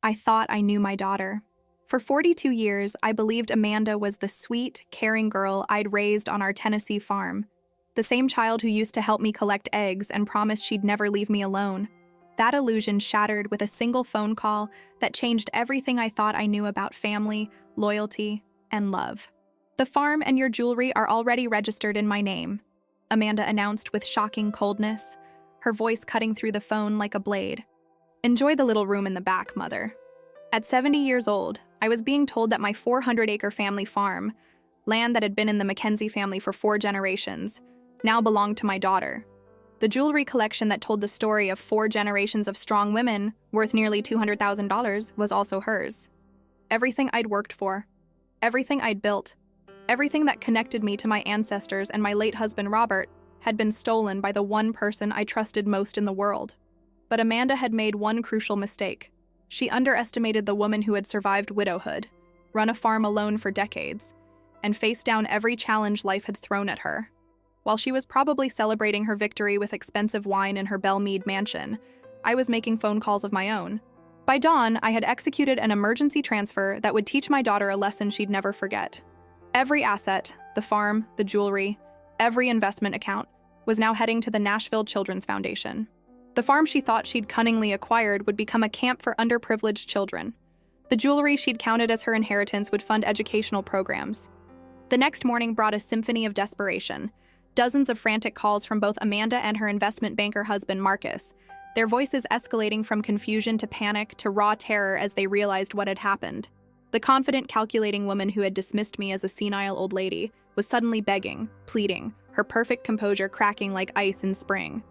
I thought I knew my daughter. For 42 years, I believed Amanda was the sweet, caring girl I'd raised on our Tennessee farm. The same child who used to help me collect eggs and promised she'd never leave me alone. That illusion shattered with a single phone call that changed everything I thought I knew about family, loyalty, and love. "The farm and your jewelry are already registered in my name," Amanda announced with shocking coldness, her voice cutting through the phone like a blade. "Enjoy the little room in the back, Mother." At 70 years old, I was being told that my 400-acre family farm, land that had been in the Mackenzie family for 4 generations, now belonged to my daughter. The jewelry collection that told the story of 4 generations of strong women, worth nearly $200,000, was also hers. Everything I'd worked for, everything I'd built, everything that connected me to my ancestors and my late husband Robert had been stolen by the one person I trusted most in the world. But Amanda had made one crucial mistake. She underestimated the woman who had survived widowhood, run a farm alone for decades, and faced down every challenge life had thrown at her. While she was probably celebrating her victory with expensive wine in her Belmead mansion, I was making phone calls of my own. By dawn, I had executed an emergency transfer that would teach my daughter a lesson she'd never forget. Every asset, the farm, the jewelry, every investment account, was now heading to the Nashville Children's Foundation. The farm she thought she'd cunningly acquired would become a camp for underprivileged children. The jewelry she'd counted as her inheritance would fund educational programs. The next morning brought a symphony of desperation. Dozens of frantic calls from both Amanda and her investment banker husband, Marcus, their voices escalating from confusion to panic to raw terror as they realized what had happened. The confident, calculating woman who had dismissed me as a senile old lady was suddenly begging, pleading, her perfect composure cracking like ice in spring.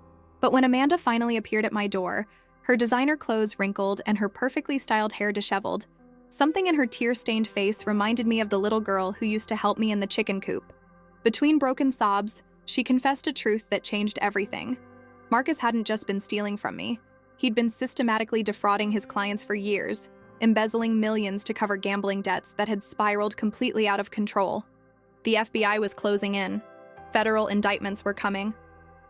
But when Amanda finally appeared at my door, her designer clothes wrinkled and her perfectly styled hair disheveled, something in her tear-stained face reminded me of the little girl who used to help me in the chicken coop. Between broken sobs, she confessed a truth that changed everything. Marcus hadn't just been stealing from me. He'd been systematically defrauding his clients for years, embezzling millions to cover gambling debts that had spiraled completely out of control. The FBI was closing in. Federal indictments were coming.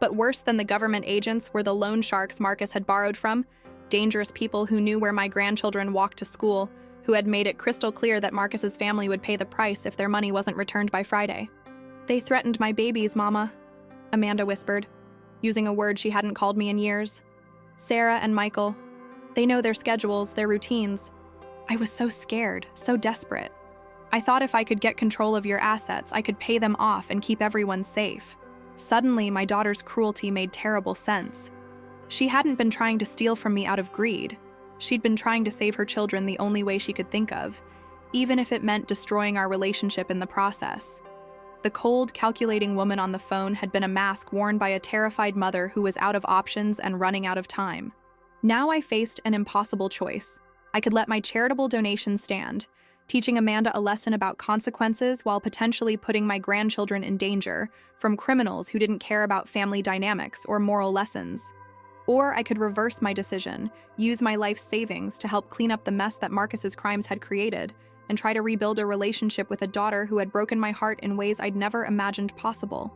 But worse than the government agents were the loan sharks Marcus had borrowed from, dangerous people who knew where my grandchildren walked to school, who had made it crystal clear that Marcus's family would pay the price if their money wasn't returned by Friday. "They threatened my babies, Mama," Amanda whispered, using a word she hadn't called me in years. "Sarah and Michael. They know their schedules, their routines." I was so scared, so desperate. I thought if I could get control of your assets, I could pay them off and keep everyone safe. Suddenly, my daughter's cruelty made terrible sense. She hadn't been trying to steal from me out of greed. She'd been trying to save her children the only way she could think of, even if it meant destroying our relationship in the process. The cold, calculating woman on the phone had been a mask worn by a terrified mother who was out of options and running out of time. Now I faced an impossible choice. I could let my charitable donation stand, teaching Amanda a lesson about consequences while potentially putting my grandchildren in danger from criminals who didn't care about family dynamics or moral lessons. Or I could reverse my decision, use my life savings to help clean up the mess that Marcus's crimes had created, and try to rebuild a relationship with a daughter who had broken my heart in ways I'd never imagined possible.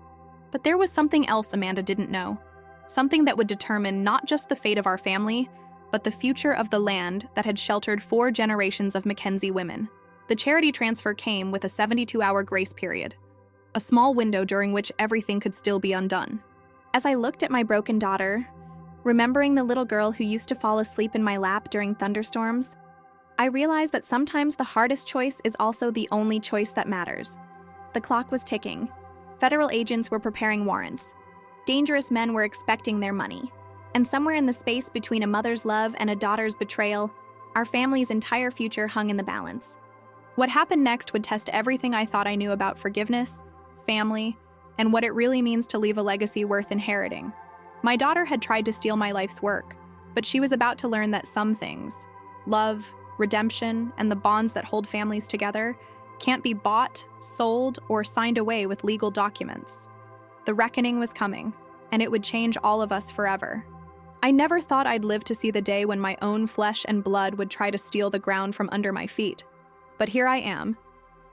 But there was something else Amanda didn't know. Something that would determine not just the fate of our family, but the future of the land that had sheltered 4 generations of Mackenzie women. The charity transfer came with a 72-hour grace period, a small window during which everything could still be undone. As I looked at my broken daughter, remembering the little girl who used to fall asleep in my lap during thunderstorms, I realized that sometimes the hardest choice is also the only choice that matters. The clock was ticking. Federal agents were preparing warrants. Dangerous men were expecting their money. And somewhere in the space between a mother's love and a daughter's betrayal, our family's entire future hung in the balance. What happened next would test everything I thought I knew about forgiveness, family, and what it really means to leave a legacy worth inheriting. My daughter had tried to steal my life's work, but she was about to learn that some things, love, redemption, and the bonds that hold families together, can't be bought, sold, or signed away with legal documents. The reckoning was coming, and it would change all of us forever. I never thought I'd live to see the day when my own flesh and blood would try to steal the ground from under my feet. But here I am,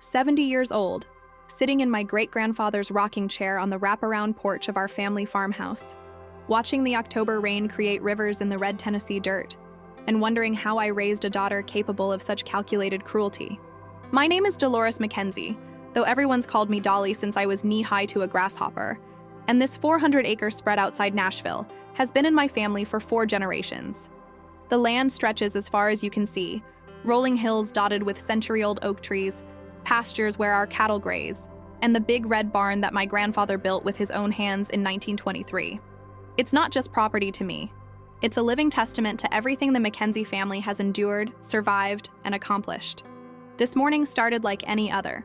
70 years old, sitting in my great-grandfather's rocking chair on the wraparound porch of our family farmhouse, watching the October rain create rivers in the red Tennessee dirt, and wondering how I raised a daughter capable of such calculated cruelty. My name is Dolores Mackenzie, though everyone's called me Dolly since I was knee-high to a grasshopper. And this 400-acre spread outside Nashville has been in my family for 4 generations. The land stretches as far as you can see, rolling hills dotted with century-old oak trees, pastures where our cattle graze, and the big red barn that my grandfather built with his own hands in 1923. It's not just property to me. It's a living testament to everything the Mackenzie family has endured, survived, and accomplished. This morning started like any other.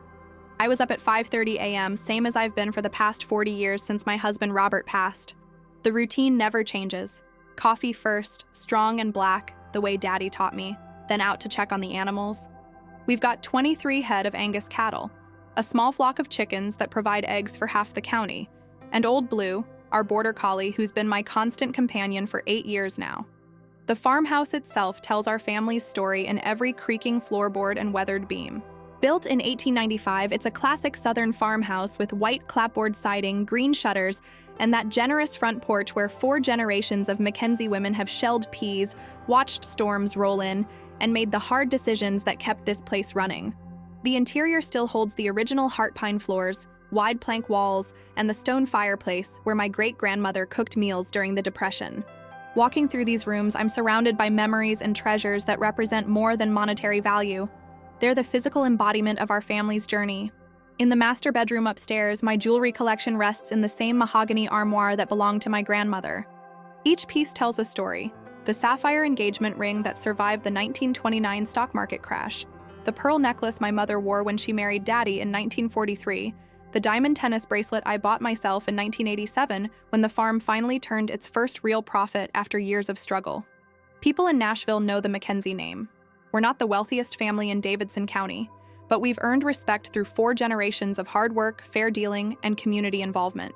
I was up at 5:30 a.m., same as I've been for the past 40 years since my husband Robert passed. The routine never changes. Coffee first, strong and black, the way Daddy taught me, then out to check on the animals. We've got 23 head of Angus cattle, a small flock of chickens that provide eggs for half the county, and Old Blue, our border collie who's been my constant companion for 8 years now. The farmhouse itself tells our family's story in every creaking floorboard and weathered beam. Built in 1895, it's a classic southern farmhouse with white clapboard siding, green shutters, and that generous front porch where 4 generations of Mackenzie women have shelled peas, watched storms roll in, and made the hard decisions that kept this place running. The interior still holds the original heart pine floors, wide plank walls, and the stone fireplace where my great-grandmother cooked meals during the Depression. Walking through these rooms, I'm surrounded by memories and treasures that represent more than monetary value. They're the physical embodiment of our family's journey. In the master bedroom upstairs, my jewelry collection rests in the same mahogany armoire that belonged to my grandmother. Each piece tells a story. The sapphire engagement ring that survived the 1929 stock market crash, the pearl necklace my mother wore when she married Daddy in 1943, the diamond tennis bracelet I bought myself in 1987 when the farm finally turned its first real profit after years of struggle. People in Nashville know the Mackenzie name. We're not the wealthiest family in Davidson County, but we've earned respect through 4 generations of hard work, fair dealing, and community involvement.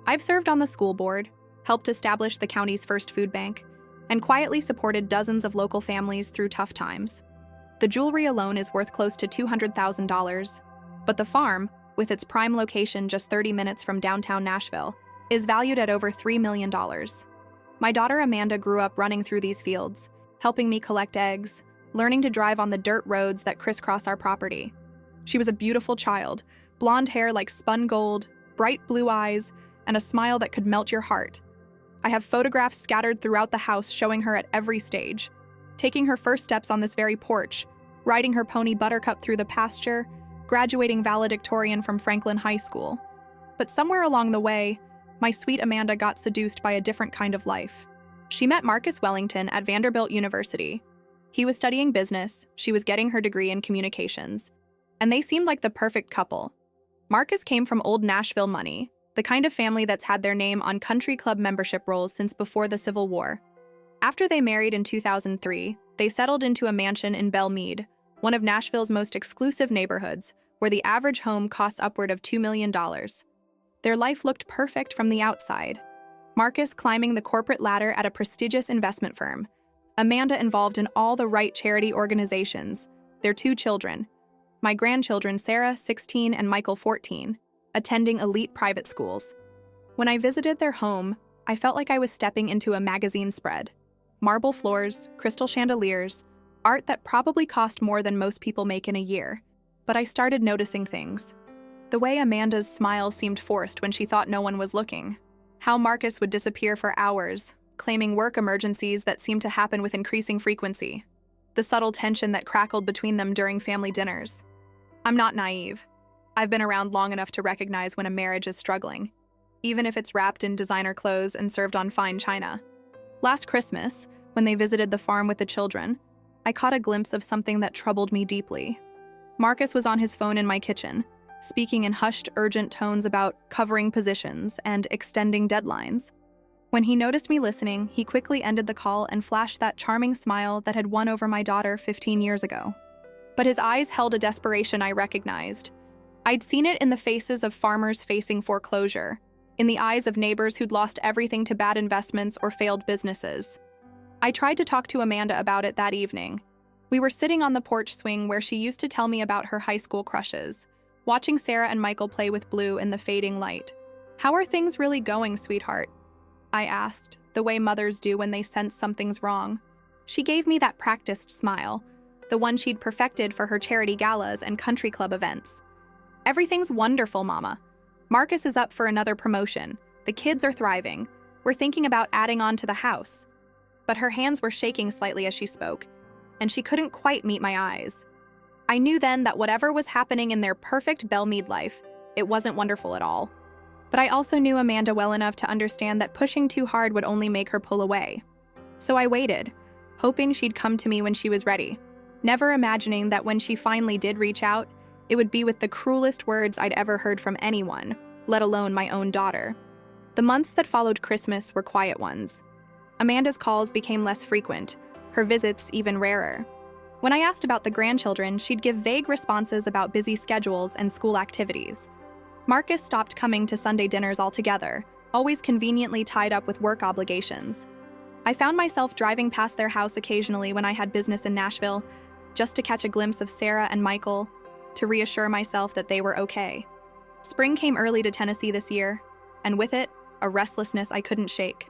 I've served on the school board, helped establish the county's first food bank, and quietly supported dozens of local families through tough times. The jewelry alone is worth close to $200,000, but the farm, with its prime location just 30 minutes from downtown Nashville, is valued at over $3 million. My daughter Amanda grew up running through these fields, helping me collect eggs, learning to drive on the dirt roads that crisscross our property. She was a beautiful child, blonde hair like spun gold, bright blue eyes, and a smile that could melt your heart. I have photographs scattered throughout the house showing her at every stage, taking her first steps on this very porch, riding her pony Buttercup through the pasture, graduating valedictorian from Franklin High School. But somewhere along the way, my sweet Amanda got seduced by a different kind of life. She met Marcus Wellington at Vanderbilt University. He was studying business, she was getting her degree in communications, and they seemed like the perfect couple. Marcus came from old Nashville money, the kind of family that's had their name on country club membership rolls since before the Civil War. After they married in 2003, they settled into a mansion in Belle Meade, one of Nashville's most exclusive neighborhoods, where the average home costs upward of $2 million. Their life looked perfect from the outside. Marcus climbing the corporate ladder at a prestigious investment firm, Amanda involved in all the right charity organizations, their 2 children, my grandchildren Sarah, 16, and Michael, 14, attending elite private schools. When I visited their home, I felt like I was stepping into a magazine spread. Marble floors, crystal chandeliers, art that probably cost more than most people make in a year. But I started noticing things. The way Amanda's smile seemed forced when she thought no one was looking. How Marcus would disappear for hours, claiming work emergencies that seemed to happen with increasing frequency. The subtle tension that crackled between them during family dinners. I'm not naive. I've been around long enough to recognize when a marriage is struggling, even if it's wrapped in designer clothes and served on fine china. Last Christmas, when they visited the farm with the children, I caught a glimpse of something that troubled me deeply. Marcus was on his phone in my kitchen, speaking in hushed, urgent tones about covering positions and extending deadlines. When he noticed me listening, he quickly ended the call and flashed that charming smile that had won over my daughter 15 years ago. But his eyes held a desperation I recognized. I'd seen it in the faces of farmers facing foreclosure, in the eyes of neighbors who'd lost everything to bad investments or failed businesses. I tried to talk to Amanda about it that evening. We were sitting on the porch swing where she used to tell me about her high school crushes, watching Sarah and Michael play with Blue in the fading light. "How are things really going, sweetheart?" I asked, the way mothers do when they sense something's wrong. She gave me that practiced smile, the one she'd perfected for her charity galas and country club events. "Everything's wonderful, Mama. Marcus is up for another promotion. The kids are thriving. We're thinking about adding on to the house." But her hands were shaking slightly as she spoke, and she couldn't quite meet my eyes. I knew then that whatever was happening in their perfect Belmead life, it wasn't wonderful at all. But I also knew Amanda well enough to understand that pushing too hard would only make her pull away. So I waited, hoping she'd come to me when she was ready, never imagining that when she finally did reach out, it would be with the cruelest words I'd ever heard from anyone, let alone my own daughter. The months that followed Christmas were quiet ones. Amanda's calls became less frequent, her visits even rarer. When I asked about the grandchildren, she'd give vague responses about busy schedules and school activities. Marcus stopped coming to Sunday dinners altogether, always conveniently tied up with work obligations. I found myself driving past their house occasionally when I had business in Nashville, just to catch a glimpse of Sarah and Michael, to reassure myself that they were okay. Spring came early to Tennessee this year, and with it, a restlessness I couldn't shake.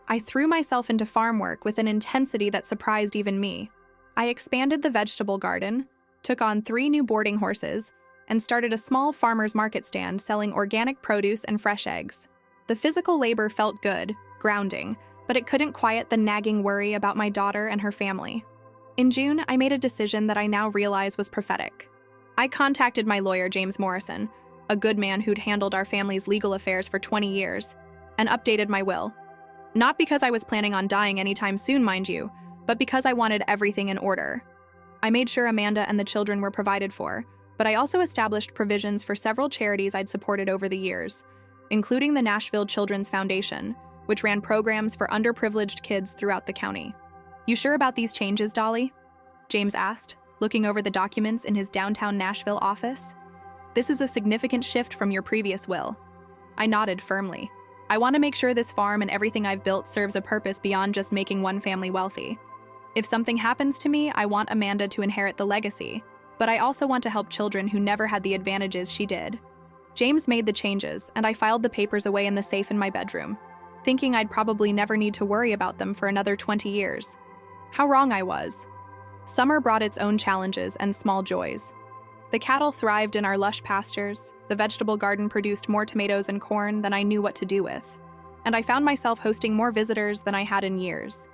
I threw myself into farm work with an intensity that surprised even me. I expanded the vegetable garden, took on 3 new boarding horses, and started a small farmer's market stand selling organic produce and fresh eggs. The physical labor felt good, grounding, but it couldn't quiet the nagging worry about my daughter and her family. In June, I made a decision that I now realize was prophetic. I contacted my lawyer, James Morrison, a good man who'd handled our family's legal affairs for 20 years, and updated my will. Not because I was planning on dying anytime soon, mind you, but because I wanted everything in order. I made sure Amanda and the children were provided for, but I also established provisions for several charities I'd supported over the years, including the Nashville Children's Foundation, which ran programs for underprivileged kids throughout the county. "You sure about these changes, Dolly?" James asked, looking over the documents in his downtown Nashville office. "This is a significant shift from your previous will." I nodded firmly. "I want to make sure this farm and everything I've built serves a purpose beyond just making one family wealthy. If something happens to me, I want Amanda to inherit the legacy, but I also want to help children who never had the advantages she did." James made the changes, and I filed the papers away in the safe in my bedroom, thinking I'd probably never need to worry about them for another 20 years. How wrong I was. Summer brought its own challenges and small joys. The cattle thrived in our lush pastures, the vegetable garden produced more tomatoes and corn than I knew what to do with, and I found myself hosting more visitors than I had in years.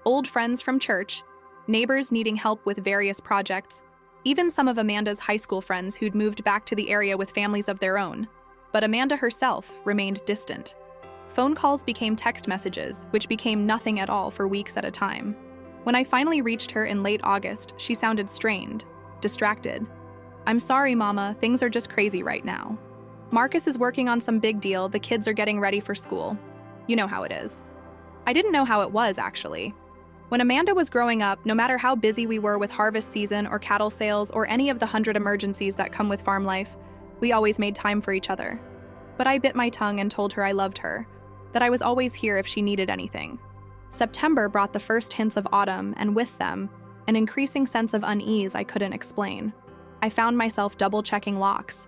Old friends from church, neighbors needing help with various projects, even some of Amanda's high school friends who'd moved back to the area with families of their own. But Amanda herself remained distant. Phone calls became text messages, which became nothing at all for weeks at a time. When I finally reached her in late August, she sounded strained, distracted. "I'm sorry, Mama, things are just crazy right now. Marcus is working on some big deal, the kids are getting ready for school. You know how it is." I didn't know how it was, actually. When Amanda was growing up, no matter how busy we were with harvest season or cattle sales or any of the 100 emergencies that come with farm life, we always made time for each other. But I bit my tongue and told her I loved her, that I was always here if she needed anything. September brought the first hints of autumn, and with them, an increasing sense of unease I couldn't explain. I found myself double-checking locks,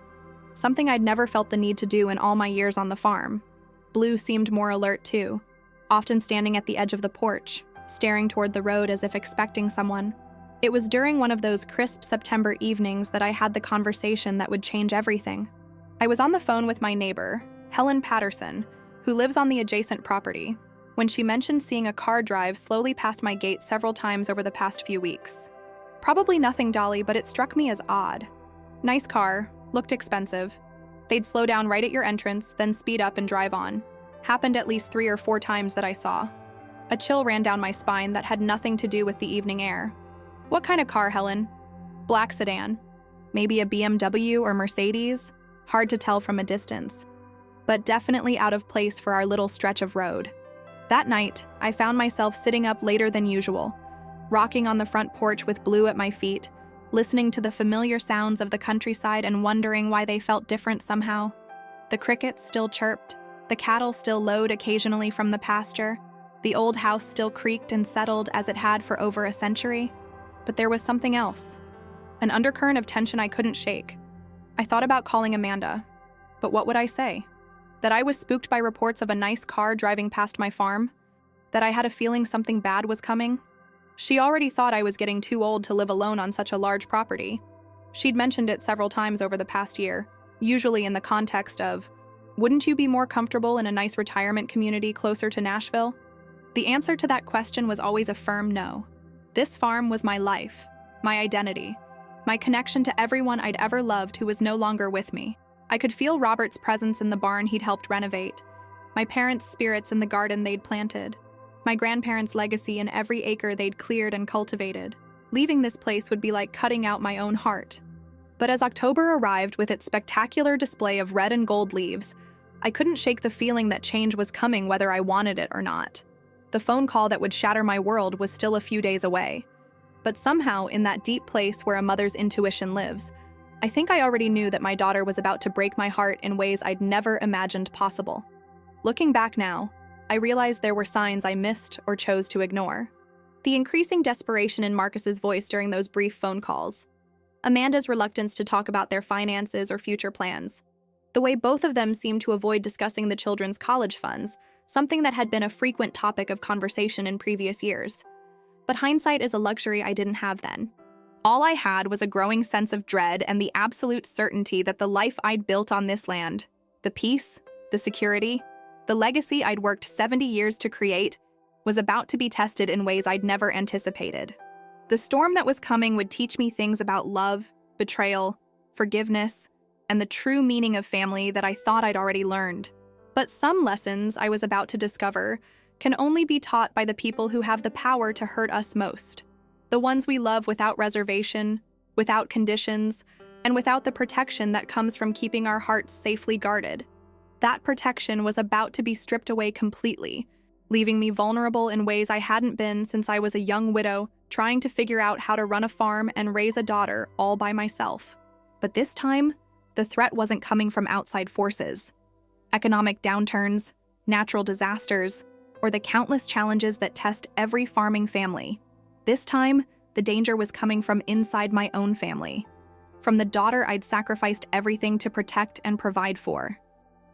something I'd never felt the need to do in all my years on the farm. Blue seemed more alert too, often standing at the edge of the porch, staring toward the road as if expecting someone. It was during one of those crisp September evenings that I had the conversation that would change everything. I was on the phone with my neighbor, Helen Patterson, who lives on the adjacent property, when she mentioned seeing a car drive slowly past my gate several times over the past few weeks. Probably nothing, Dolly, but it struck me as odd. Nice car, looked expensive. They'd slow down right at your entrance, then speed up and drive on. Happened at least 3 or 4 times that I saw. A chill ran down my spine that had nothing to do with the evening air. "What kind of car, Helen?" "Black sedan. Maybe a BMW or Mercedes? Hard to tell from a distance. But definitely out of place for our little stretch of road." That night, I found myself sitting up later than usual, rocking on the front porch with Blue at my feet, listening to the familiar sounds of the countryside and wondering why they felt different somehow. The crickets still chirped, the cattle still lowed occasionally from the pasture, the old house still creaked and settled as it had for over a century. But there was something else, an undercurrent of tension I couldn't shake. I thought about calling Amanda, but what would I say? That I was spooked by reports of a nice car driving past my farm? That I had a feeling something bad was coming? She already thought I was getting too old to live alone on such a large property. She'd mentioned it several times over the past year, usually in the context of, "Wouldn't you be more comfortable in a nice retirement community closer to Nashville?" The answer to that question was always a firm no. This farm was my life, my identity, my connection to everyone I'd ever loved who was no longer with me. I could feel Robert's presence in the barn he'd helped renovate, my parents' spirits in the garden they'd planted, my grandparents' legacy in every acre they'd cleared and cultivated. Leaving this place would be like cutting out my own heart. But as October arrived with its spectacular display of red and gold leaves, I couldn't shake the feeling that change was coming whether I wanted it or not. The phone call that would shatter my world was still a few days away. But somehow, in that deep place where a mother's intuition lives, I think I already knew that my daughter was about to break my heart in ways I'd never imagined possible. Looking back now, I realized there were signs I missed or chose to ignore. The increasing desperation in Marcus's voice during those brief phone calls, Amanda's reluctance to talk about their finances or future plans, the way both of them seemed to avoid discussing the children's college funds, something that had been a frequent topic of conversation in previous years. But hindsight is a luxury I didn't have then. All I had was a growing sense of dread and the absolute certainty that the life I'd built on this land, the peace, the security, the legacy I'd worked 70 years to create, was about to be tested in ways I'd never anticipated. The storm that was coming would teach me things about love, betrayal, forgiveness, and the true meaning of family that I thought I'd already learned. But some lessons I was about to discover can only be taught by the people who have the power to hurt us most. The ones we love without reservation, without conditions, and without the protection that comes from keeping our hearts safely guarded. That protection was about to be stripped away completely, leaving me vulnerable in ways I hadn't been since I was a young widow trying to figure out how to run a farm and raise a daughter all by myself. But this time, the threat wasn't coming from outside forces. Economic downturns, natural disasters, or the countless challenges that test every farming family. This time, the danger was coming from inside my own family, from the daughter I'd sacrificed everything to protect and provide for.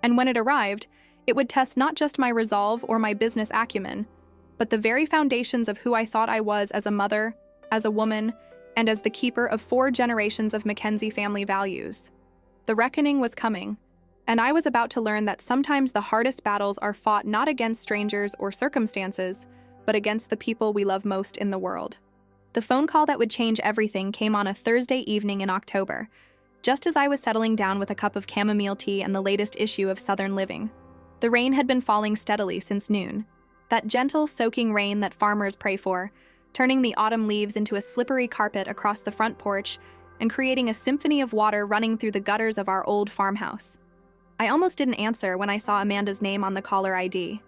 And when it arrived, it would test not just my resolve or my business acumen, but the very foundations of who I thought I was as a mother, as a woman, and as the keeper of 4 generations of Mackenzie family values. The reckoning was coming, and I was about to learn that sometimes the hardest battles are fought not against strangers or circumstances, but against the people we love most in the world. The phone call that would change everything came on a Thursday evening in October, just as I was settling down with a cup of chamomile tea and the latest issue of Southern Living. The rain had been falling steadily since noon, that gentle, soaking rain that farmers pray for, turning the autumn leaves into a slippery carpet across the front porch and creating a symphony of water running through the gutters of our old farmhouse. I almost didn't answer when I saw Amanda's name on the caller ID.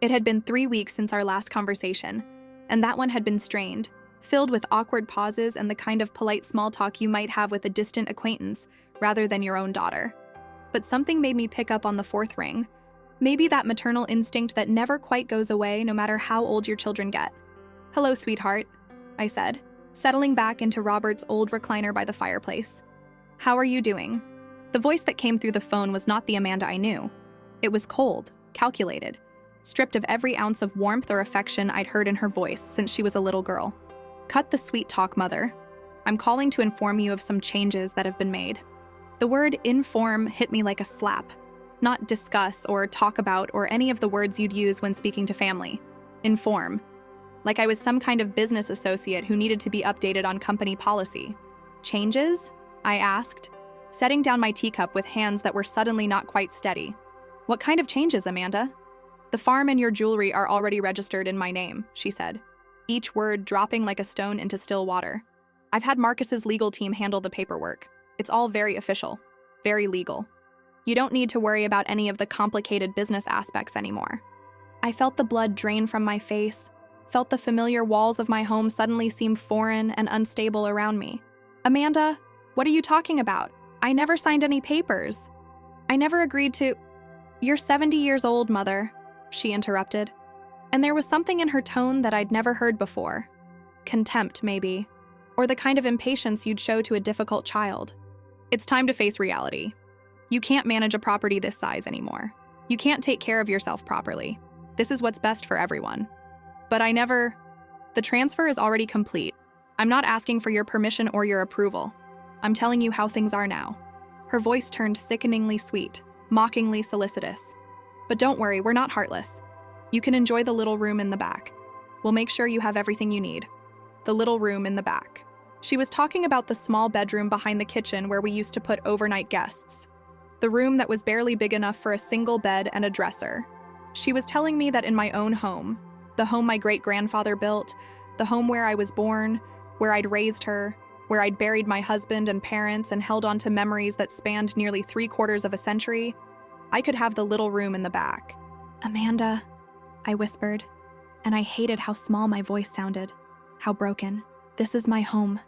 It had been 3 weeks since our last conversation, and that one had been strained, filled with awkward pauses and the kind of polite small talk you might have with a distant acquaintance rather than your own daughter. But something made me pick up on the 4th ring. Maybe that maternal instinct that never quite goes away no matter how old your children get. "Hello, sweetheart," I said, settling back into Robert's old recliner by the fireplace. "How are you doing?" The voice that came through the phone was not the Amanda I knew. It was cold, calculated, stripped of every ounce of warmth or affection I'd heard in her voice since she was a little girl. "Cut the sweet talk, Mother. I'm calling to inform you of some changes that have been made." The word inform hit me like a slap. Not discuss or talk about or any of the words you'd use when speaking to family. Inform. Like I was some kind of business associate who needed to be updated on company policy. "Changes?" I asked, setting down my teacup with hands that were suddenly not quite steady. "What kind of changes, Amanda?" "The farm and your jewelry are already registered in my name," she said, each word dropping like a stone into still water. "I've had Marcus's legal team handle the paperwork. It's all very official, very legal. You don't need to worry about any of the complicated business aspects anymore." I felt the blood drain from my face, felt the familiar walls of my home suddenly seem foreign and unstable around me. "Amanda, what are you talking about? I never signed any papers. I never agreed to—" "You're 70 years old, Mother," she interrupted. And there was something in her tone that I'd never heard before. Contempt, maybe, or the kind of impatience you'd show to a difficult child. "It's time to face reality. You can't manage a property this size anymore. You can't take care of yourself properly. This is what's best for everyone." "But I never—" The transfer is already complete. I'm not asking for your permission or your approval. I'm telling you how things are now. Her voice turned sickeningly sweet, mockingly solicitous. But don't worry, we're not heartless. You can enjoy the little room in the back. We'll make sure you have everything you need. The little room in the back. She was talking about the small bedroom behind the kitchen where we used to put overnight guests. The room that was barely big enough for a single bed and a dresser. She was telling me that in my own home, the home my great-grandfather built, the home where I was born, where I'd raised her, where I'd buried my husband and parents and held on to memories that spanned nearly 3/4 of a century, I could have the little room in the back. "Amanda," I whispered, and I hated how small my voice sounded, how broken. "This is my home.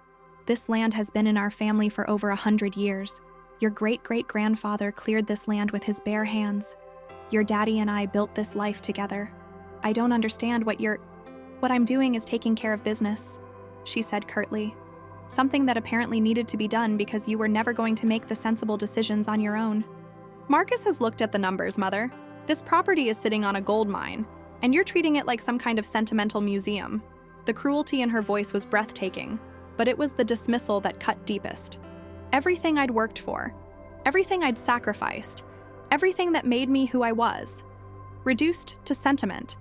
This land has been in our family for over 100 years. Your great-great-grandfather cleared this land with his bare hands. Your daddy and I built this life together. I don't understand what I'm doing is taking care of business," she said curtly. "Something that apparently needed to be done because you were never going to make the sensible decisions on your own." "Marcus has looked at the numbers, Mother. This property is sitting on a gold mine, and you're treating it like some kind of sentimental museum." The cruelty in her voice was breathtaking, but it was the dismissal that cut deepest. Everything I'd worked for, everything I'd sacrificed, everything that made me who I was, reduced to sentiment,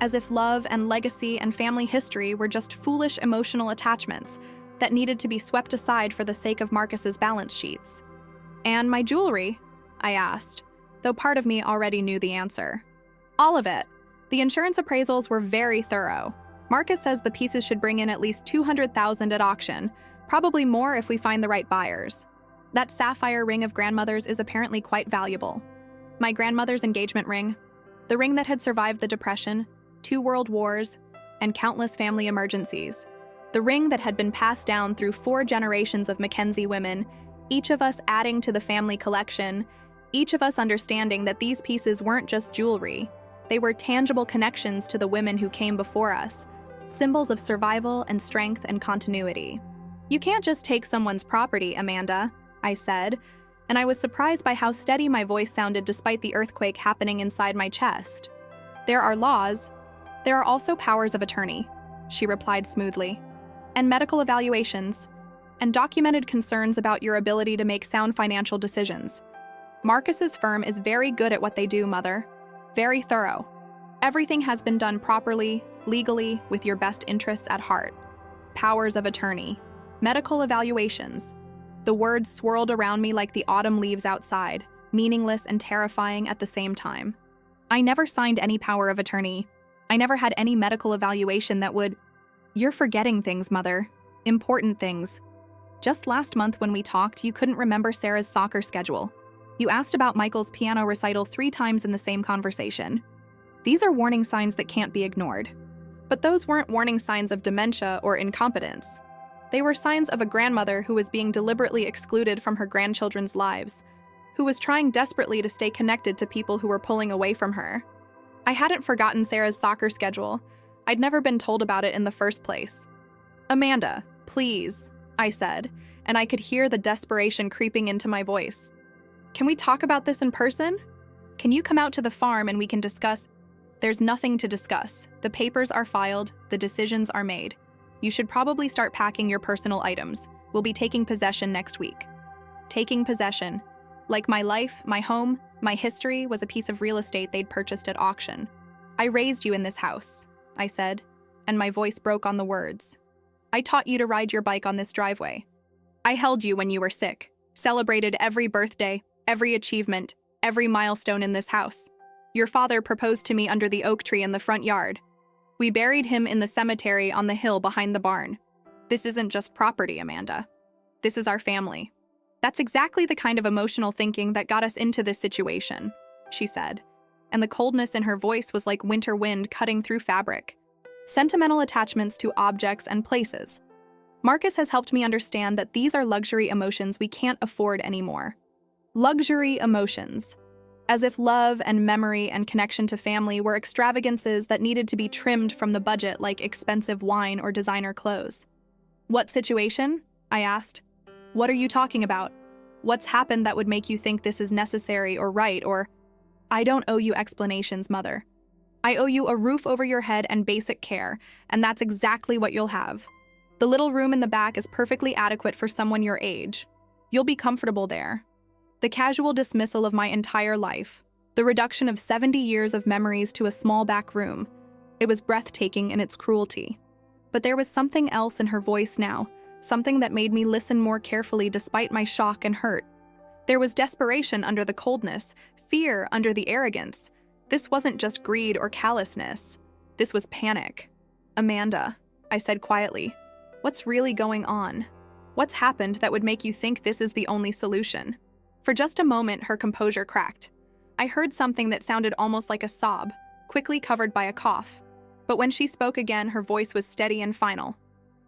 as if love and legacy and family history were just foolish emotional attachments that needed to be swept aside for the sake of Marcus's balance sheets. "And my jewelry?" I asked, though part of me already knew the answer. "All of it. The insurance appraisals were very thorough. Marcus says the pieces should bring in at least $200,000 at auction, probably more if we find the right buyers. That sapphire ring of grandmother's is apparently quite valuable. My grandmother's engagement ring, the ring that had survived the Depression, 2 world wars, and countless family emergencies. The ring that had been passed down through 4 generations of Mackenzie women, each of us adding to the family collection, each of us understanding that these pieces weren't just jewelry. They were tangible connections to the women who came before us, symbols of survival and strength and continuity. "You can't just take someone's property, Amanda," I said, and I was surprised by how steady my voice sounded despite the earthquake happening inside my chest. "There are laws. There are also powers of attorney," she replied smoothly, "and medical evaluations, and documented concerns about your ability to make sound financial decisions. Marcus's firm is very good at what they do, Mother. Very thorough. Everything has been done properly, legally, with your best interests at heart. Powers of attorney. Medical evaluations." The words swirled around me like the autumn leaves outside, meaningless and terrifying at the same time. I never signed any power of attorney. I never had any medical evaluation that would— "You're forgetting things, Mother. Important things. Just last month when we talked, you couldn't remember Sarah's soccer schedule. You asked about Michael's piano recital 3 times in the same conversation. These are warning signs that can't be ignored. But those weren't warning signs of dementia or incompetence. They were signs of a grandmother who was being deliberately excluded from her grandchildren's lives, who was trying desperately to stay connected to people who were pulling away from her. I hadn't forgotten Sarah's soccer schedule. I'd never been told about it in the first place. "Amanda, please," I said, and I could hear the desperation creeping into my voice. "Can we talk about this in person? Can you come out to the farm and we can discuss—" "There's nothing to discuss. The papers are filed, the decisions are made. You should probably start packing your personal items. We'll be taking possession next week." Taking possession. Like my life, my home, my history was a piece of real estate they'd purchased at auction. "I raised you in this house," I said, and my voice broke on the words. "I taught you to ride your bike on this driveway. I held you when you were sick, celebrated every birthday, every achievement, every milestone in this house. Your father proposed to me under the oak tree in the front yard. We buried him in the cemetery on the hill behind the barn. This isn't just property, Amanda. This is our family." "That's exactly the kind of emotional thinking that got us into this situation," she said, and the coldness in her voice was like winter wind cutting through fabric. "Sentimental attachments to objects and places. Marcus has helped me understand that these are luxury emotions we can't afford anymore. Luxury emotions. As if love and memory and connection to family were extravagances that needed to be trimmed from the budget like expensive wine or designer clothes." "What situation?" I asked. "What are you talking about? What's happened that would make you think this is necessary or right or—" "I don't owe you explanations, Mother. I owe you a roof over your head and basic care, and that's exactly what you'll have. The little room in the back is perfectly adequate for someone your age. You'll be comfortable there. The casual dismissal of my entire life. The reduction of 70 years of memories to a small back room. It was breathtaking in its cruelty. But there was something else in her voice now, something that made me listen more carefully despite my shock and hurt. There was desperation under the coldness, fear under the arrogance. This wasn't just greed or callousness. This was panic. Amanda, I said quietly, what's really going on? What's happened that would make you think this is the only solution? For just a moment, her composure cracked. I heard something that sounded almost like a sob, quickly covered by a cough. But when she spoke again, her voice was steady and final.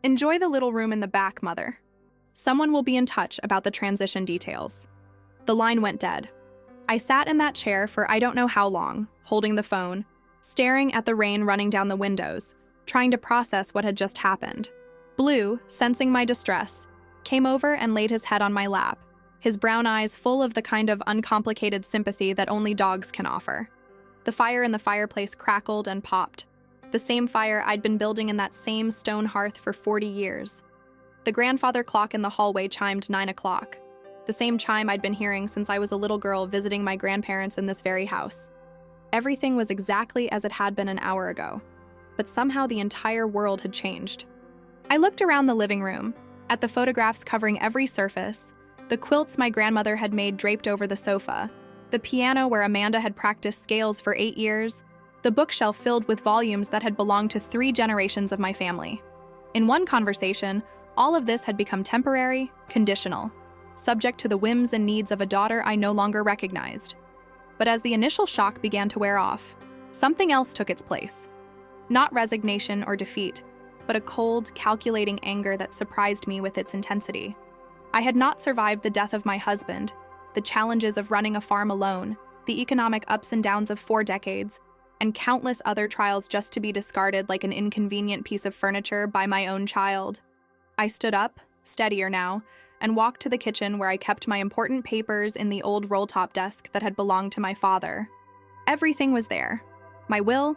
Enjoy the little room in the back, Mother. Someone will be in touch about the transition details. The line went dead. I sat in that chair for I don't know how long, holding the phone, staring at the rain running down the windows, trying to process what had just happened. Blue, sensing my distress, came over and laid his head on my lap, his brown eyes full of the kind of uncomplicated sympathy that only dogs can offer. The fire in the fireplace crackled and popped, the same fire I'd been building in that same stone hearth for 40 years. The grandfather clock in the hallway chimed 9 o'clock, the same chime I'd been hearing since I was a little girl visiting my grandparents in this very house. Everything was exactly as it had been an hour ago, but somehow the entire world had changed. I looked around the living room, at the photographs covering every surface, the quilts my grandmother had made draped over the sofa, the piano where Amanda had practiced scales for 8 years, the bookshelf filled with volumes that had belonged to 3 generations of my family. In one conversation, all of this had become temporary, conditional, subject to the whims and needs of a daughter I no longer recognized. But as the initial shock began to wear off, something else took its place. Not resignation or defeat, but a cold, calculating anger that surprised me with its intensity. I had not survived the death of my husband, the challenges of running a farm alone, the economic ups and downs of 4 decades, and countless other trials just to be discarded like an inconvenient piece of furniture by my own child. I stood up, steadier now, and walked to the kitchen where I kept my important papers in the old roll-top desk that had belonged to my father. Everything was there. My will,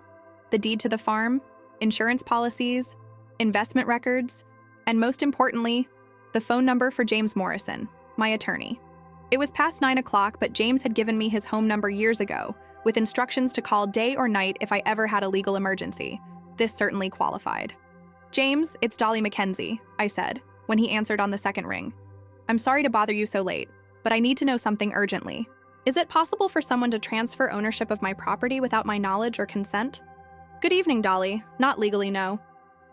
the deed to the farm, insurance policies, investment records, and most importantly, the phone number for James Morrison, my attorney. It was past 9 o'clock, but James had given me his home number years ago, with instructions to call day or night if I ever had a legal emergency. This certainly qualified. "James, it's Dolly Mackenzie," I said, when he answered on the second ring. "I'm sorry to bother you so late, but I need to know something urgently. Is it possible for someone to transfer ownership of my property without my knowledge or consent?" "Good evening, Dolly. Not legally, no.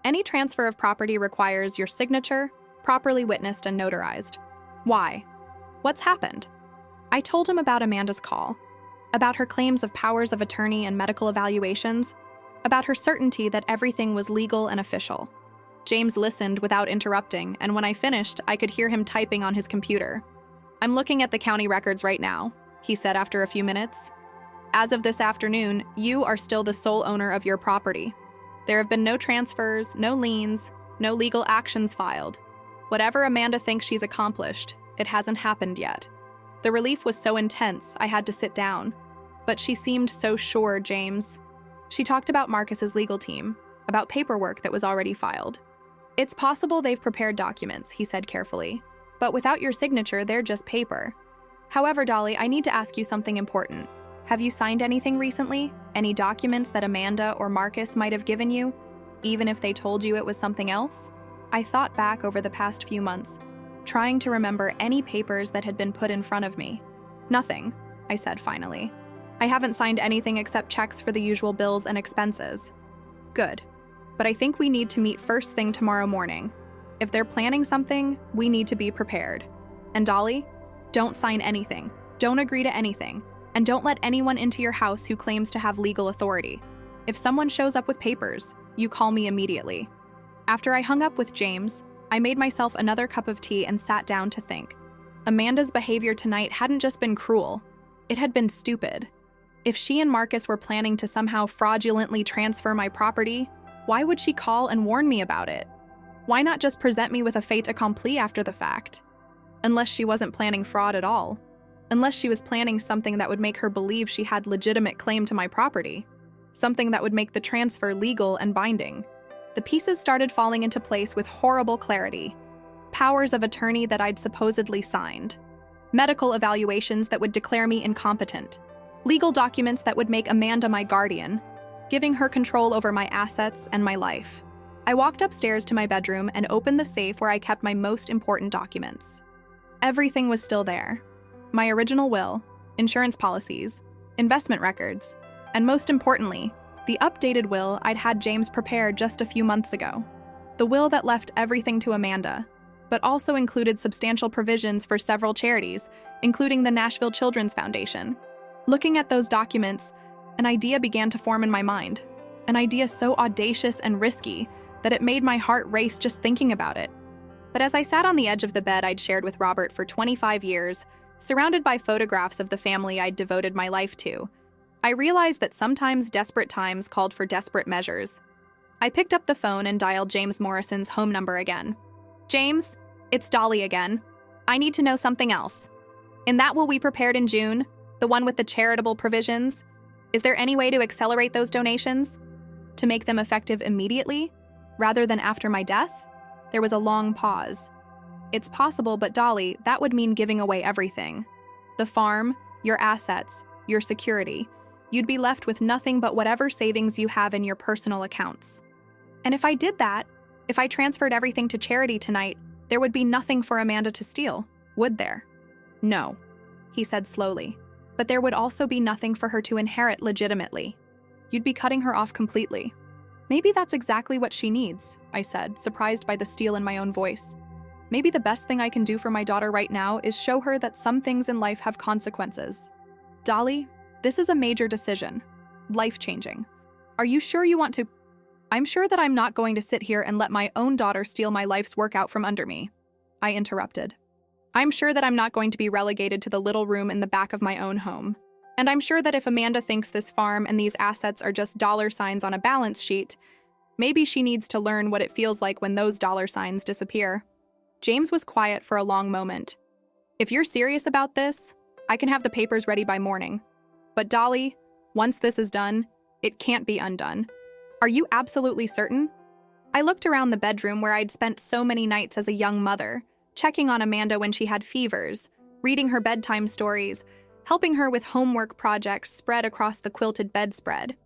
Any transfer of property requires your signature, properly witnessed and notarized." "Why? What's happened?" I told him about Amanda's call, about her claims of powers of attorney and medical evaluations, about her certainty that everything was legal and official. James listened without interrupting, and when I finished, I could hear him typing on his computer. "I'm looking at the county records right now," he said after a few minutes. "As of this afternoon, you are still the sole owner of your property. There have been no transfers, no liens, no legal actions filed. Whatever Amanda thinks she's accomplished, it hasn't happened yet." The relief was so intense, I had to sit down. But she seemed so sure, James. She talked about Marcus's legal team, about paperwork that was already filed. "It's possible they've prepared documents," he said carefully. "But without your signature, they're just paper. However, Dolly, I need to ask you something important. Have you signed anything recently? Any documents that Amanda or Marcus might have given you, even if they told you it was something else?" I thought back over the past few months, trying to remember any papers that had been put in front of me. "Nothing," I said finally. "I haven't signed anything except checks for the usual bills and expenses." "Good. But I think we need to meet first thing tomorrow morning. If they're planning something, we need to be prepared. And Dolly, don't sign anything. Don't agree to anything. And don't let anyone into your house who claims to have legal authority. If someone shows up with papers, you call me immediately." After I hung up with James, I made myself another cup of tea and sat down to think. Amanda's behavior tonight hadn't just been cruel. It had been stupid. If she and Marcus were planning to somehow fraudulently transfer my property, why would she call and warn me about it? Why not just present me with a fait accompli after the fact? Unless she wasn't planning fraud at all. Unless she was planning something that would make her believe she had legitimate claim to my property. something that would make the transfer legal and binding. The pieces started falling into place with horrible clarity. Powers of attorney that I'd supposedly signed. Medical evaluations that would declare me incompetent. Legal documents that would make Amanda my guardian, giving her control over my assets and my life. I walked upstairs to my bedroom and opened the safe where I kept my most important documents. Everything was still there. My original will, insurance policies, investment records, and most importantly, the updated will I'd had James prepare just a few months ago. The will that left everything to Amanda, but also included substantial provisions for several charities, including the Nashville Children's Foundation. Looking at those documents, an idea began to form in my mind. An idea so audacious and risky that it made my heart race just thinking about it. But as I sat on the edge of the bed I'd shared with Robert for 25 years, surrounded by photographs of the family I'd devoted my life to, I realized that sometimes desperate times called for desperate measures. I picked up the phone and dialed James Morrison's home number again. James, it's Dolly again. I need to know something else. In that will we prepared in June, the one with the charitable provisions, is there any way to accelerate those donations? To make them effective immediately, rather than after my death? There was a long pause. It's possible, but Dolly, that would mean giving away everything. The farm, your assets, your security. You'd be left with nothing but whatever savings you have in your personal accounts. And if I did that, if I transferred everything to charity tonight, there would be nothing for Amanda to steal, would there? No, he said slowly. But there would also be nothing for her to inherit legitimately. You'd be cutting her off completely. Maybe that's exactly what she needs, I said, surprised by the steel in my own voice. Maybe the best thing I can do for my daughter right now is show her that some things in life have consequences. Dolly, this is a major decision. Life-changing. Are you sure you want to? I'm sure that I'm not going to sit here and let my own daughter steal my life's work out from under me. I interrupted. I'm sure that I'm not going to be relegated to the little room in the back of my own home. And I'm sure that if Amanda thinks this farm and these assets are just dollar signs on a balance sheet, maybe she needs to learn what it feels like when those dollar signs disappear. James was quiet for a long moment. If you're serious about this, I can have the papers ready by morning. But Dolly, once this is done, it can't be undone. Are you absolutely certain? I looked around the bedroom where I'd spent so many nights as a young mother, checking on Amanda when she had fevers, reading her bedtime stories, helping her with homework projects spread across the quilted bedspread.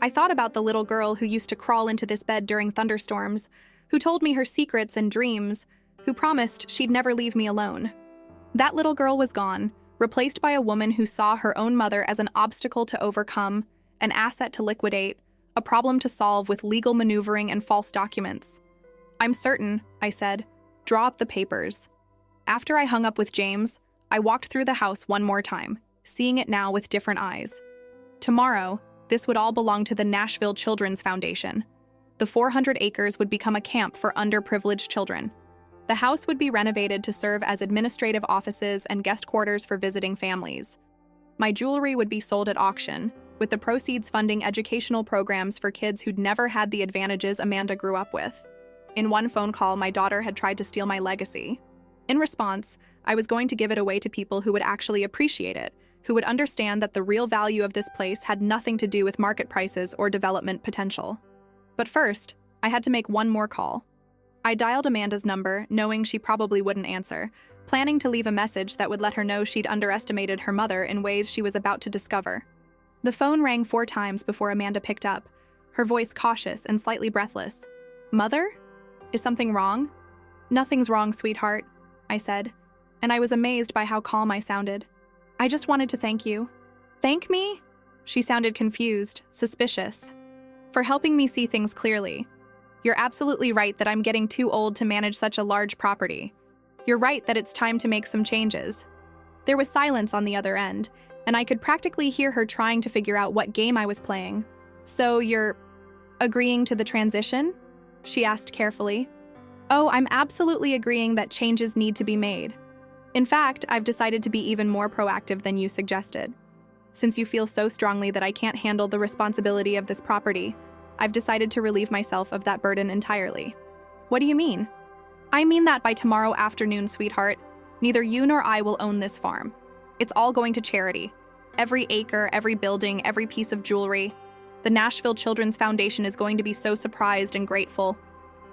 I thought about the little girl who used to crawl into this bed during thunderstorms, who told me her secrets and dreams, who promised she'd never leave me alone. That little girl was gone, replaced by a woman who saw her own mother as an obstacle to overcome, an asset to liquidate, a problem to solve with legal maneuvering and false documents. I'm certain, I said. Draw up the papers. After I hung up with James, I walked through the house one more time, seeing it now with different eyes. Tomorrow, this would all belong to the Nashville Children's Foundation. The 400 acres would become a camp for underprivileged children. The house would be renovated to serve as administrative offices and guest quarters for visiting families. My jewelry would be sold at auction, with the proceeds funding educational programs for kids who'd never had the advantages Amanda grew up with. In one phone call, my daughter had tried to steal my legacy. In response, I was going to give it away to people who would actually appreciate it, who would understand that the real value of this place had nothing to do with market prices or development potential. But first, I had to make one more call. I dialed Amanda's number, knowing she probably wouldn't answer, planning to leave a message that would let her know she'd underestimated her mother in ways she was about to discover. The phone rang 4 times before Amanda picked up, her voice cautious and slightly breathless. Mother? Is something wrong? Nothing's wrong, sweetheart, I said, and I was amazed by how calm I sounded. I just wanted to thank you. Thank me? She sounded confused, suspicious. For helping me see things clearly. You're absolutely right that I'm getting too old to manage such a large property. You're right that it's time to make some changes. There was silence on the other end, and I could practically hear her trying to figure out what game I was playing. So you're agreeing to the transition? She asked carefully. Oh, I'm absolutely agreeing that changes need to be made. In fact, I've decided to be even more proactive than you suggested. Since you feel so strongly that I can't handle the responsibility of this property, I've decided to relieve myself of that burden entirely. What do you mean? I mean that by tomorrow afternoon, sweetheart, neither you nor I will own this farm. It's all going to charity. Every acre, every building, every piece of jewelry. The Nashville Children's Foundation is going to be so surprised and grateful.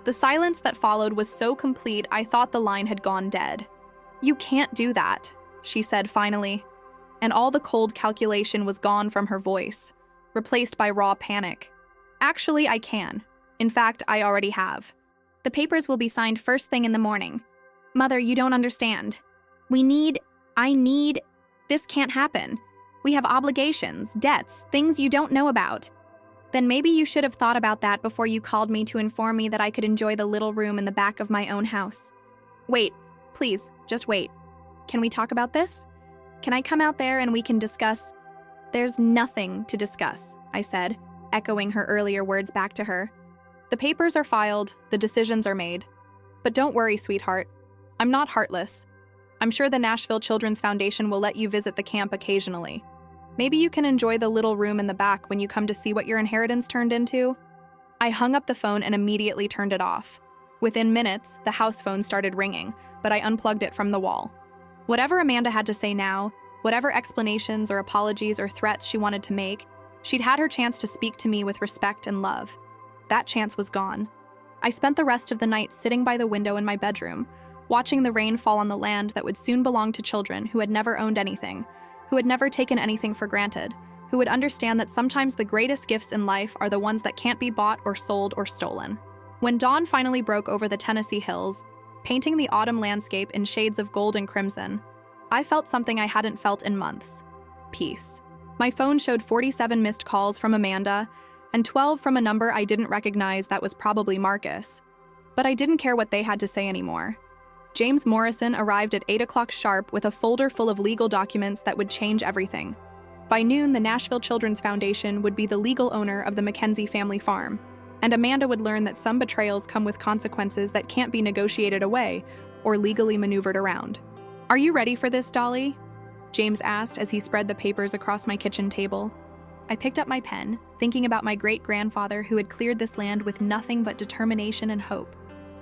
The silence that followed was so complete I thought the line had gone dead. You can't do that, she said finally, and all the cold calculation was gone from her voice, replaced by raw panic. Actually, I can. In fact, I already have. The papers will be signed first thing in the morning. Mother, you don't understand. This can't happen. We have obligations, debts, things you don't know about. Then maybe you should have thought about that before you called me to inform me that I could enjoy the little room in the back of my own house. Wait, please, just wait. Can we talk about this? Can I come out there and we can discuss? There's nothing to discuss, I said, echoing her earlier words back to her. The papers are filed, the decisions are made. But don't worry, sweetheart. I'm not heartless. I'm sure the Nashville Children's Foundation will let you visit the camp occasionally. Maybe you can enjoy the little room in the back when you come to see what your inheritance turned into. I hung up the phone and immediately turned it off. Within minutes, the house phone started ringing, but I unplugged it from the wall. Whatever Amanda had to say now, whatever explanations or apologies or threats she wanted to make, she'd had her chance to speak to me with respect and love. That chance was gone. I spent the rest of the night sitting by the window in my bedroom, watching the rain fall on the land that would soon belong to children who had never owned anything, who had never taken anything for granted, who would understand that sometimes the greatest gifts in life are the ones that can't be bought or sold or stolen. When dawn finally broke over the Tennessee hills, painting the autumn landscape in shades of gold and crimson, I felt something I hadn't felt in months: peace. My phone showed 47 missed calls from Amanda and 12 from a number I didn't recognize that was probably Marcus. But I didn't care what they had to say anymore. James Morrison arrived at 8 o'clock sharp with a folder full of legal documents that would change everything. By noon, the Nashville Children's Foundation would be the legal owner of the Mackenzie family farm, and Amanda would learn that some betrayals come with consequences that can't be negotiated away or legally maneuvered around. "Are you ready for this, Dolly?" James asked as he spread the papers across my kitchen table. I picked up my pen, thinking about my great-grandfather who had cleared this land with nothing but determination and hope,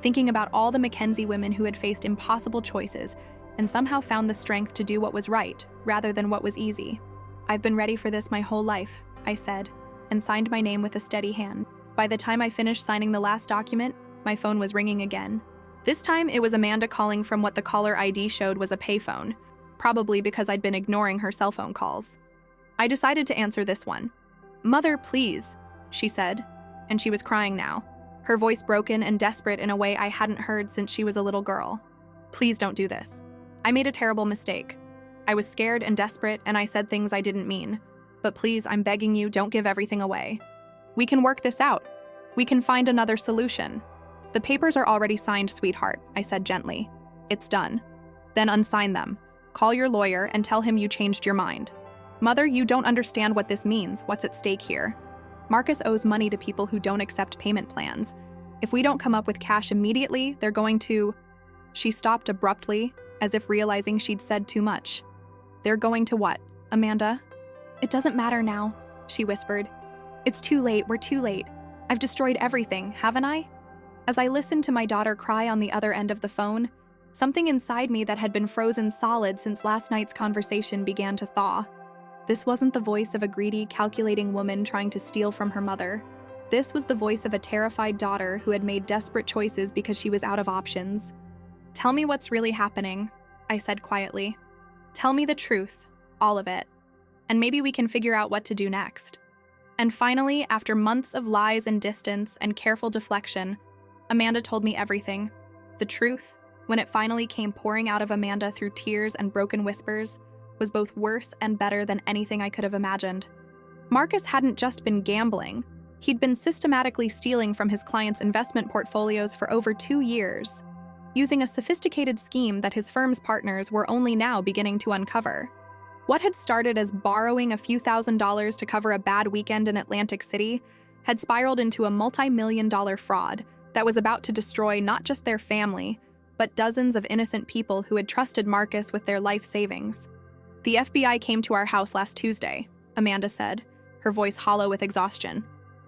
thinking about all the Mackenzie women who had faced impossible choices and somehow found the strength to do what was right rather than what was easy. "I've been ready for this my whole life," I said, and signed my name with a steady hand. By the time I finished signing the last document, my phone was ringing again. This time, it was Amanda calling from what the caller ID showed was a payphone, probably because I'd been ignoring her cell phone calls. I decided to answer this one. "Mother, please," she said, and she was crying now, her voice broken and desperate in a way I hadn't heard since she was a little girl. "Please don't do this. I made a terrible mistake. I was scared and desperate, and I said things I didn't mean. But please, I'm begging you, don't give everything away. We can work this out. We can find another solution. The papers are already signed, sweetheart," I said gently. "It's done. Then unsign them. Call your lawyer and tell him you changed your mind. Mother, you don't understand what this means, what's at stake here. Marcus owes money to people who don't accept payment plans. If we don't come up with cash immediately, they're going to..." She stopped abruptly, as if realizing she'd said too much. "They're going to what, Amanda?" "It doesn't matter now," she whispered. "It's too late, we're too late. I've destroyed everything, haven't I?" As I listened to my daughter cry on the other end of the phone, something inside me that had been frozen solid since last night's conversation began to thaw. This wasn't the voice of a greedy, calculating woman trying to steal from her mother. This was the voice of a terrified daughter who had made desperate choices because she was out of options. "Tell me what's really happening," I said quietly. "Tell me the truth, all of it, and maybe we can figure out what to do next." And finally, after months of lies and distance and careful deflection, Amanda told me everything. The truth, when it finally came pouring out of Amanda through tears and broken whispers, was both worse and better than anything I could have imagined. Marcus hadn't just been gambling. He'd been systematically stealing from his clients' investment portfolios for over 2 years, using a sophisticated scheme that his firm's partners were only now beginning to uncover. What had started as borrowing a few $1,000s to cover a bad weekend in Atlantic City had spiraled into a multi-million-dollar fraud that was about to destroy not just their family, but dozens of innocent people who had trusted Marcus with their life savings. "The FBI came to our house last Tuesday," Amanda said, her voice hollow with exhaustion.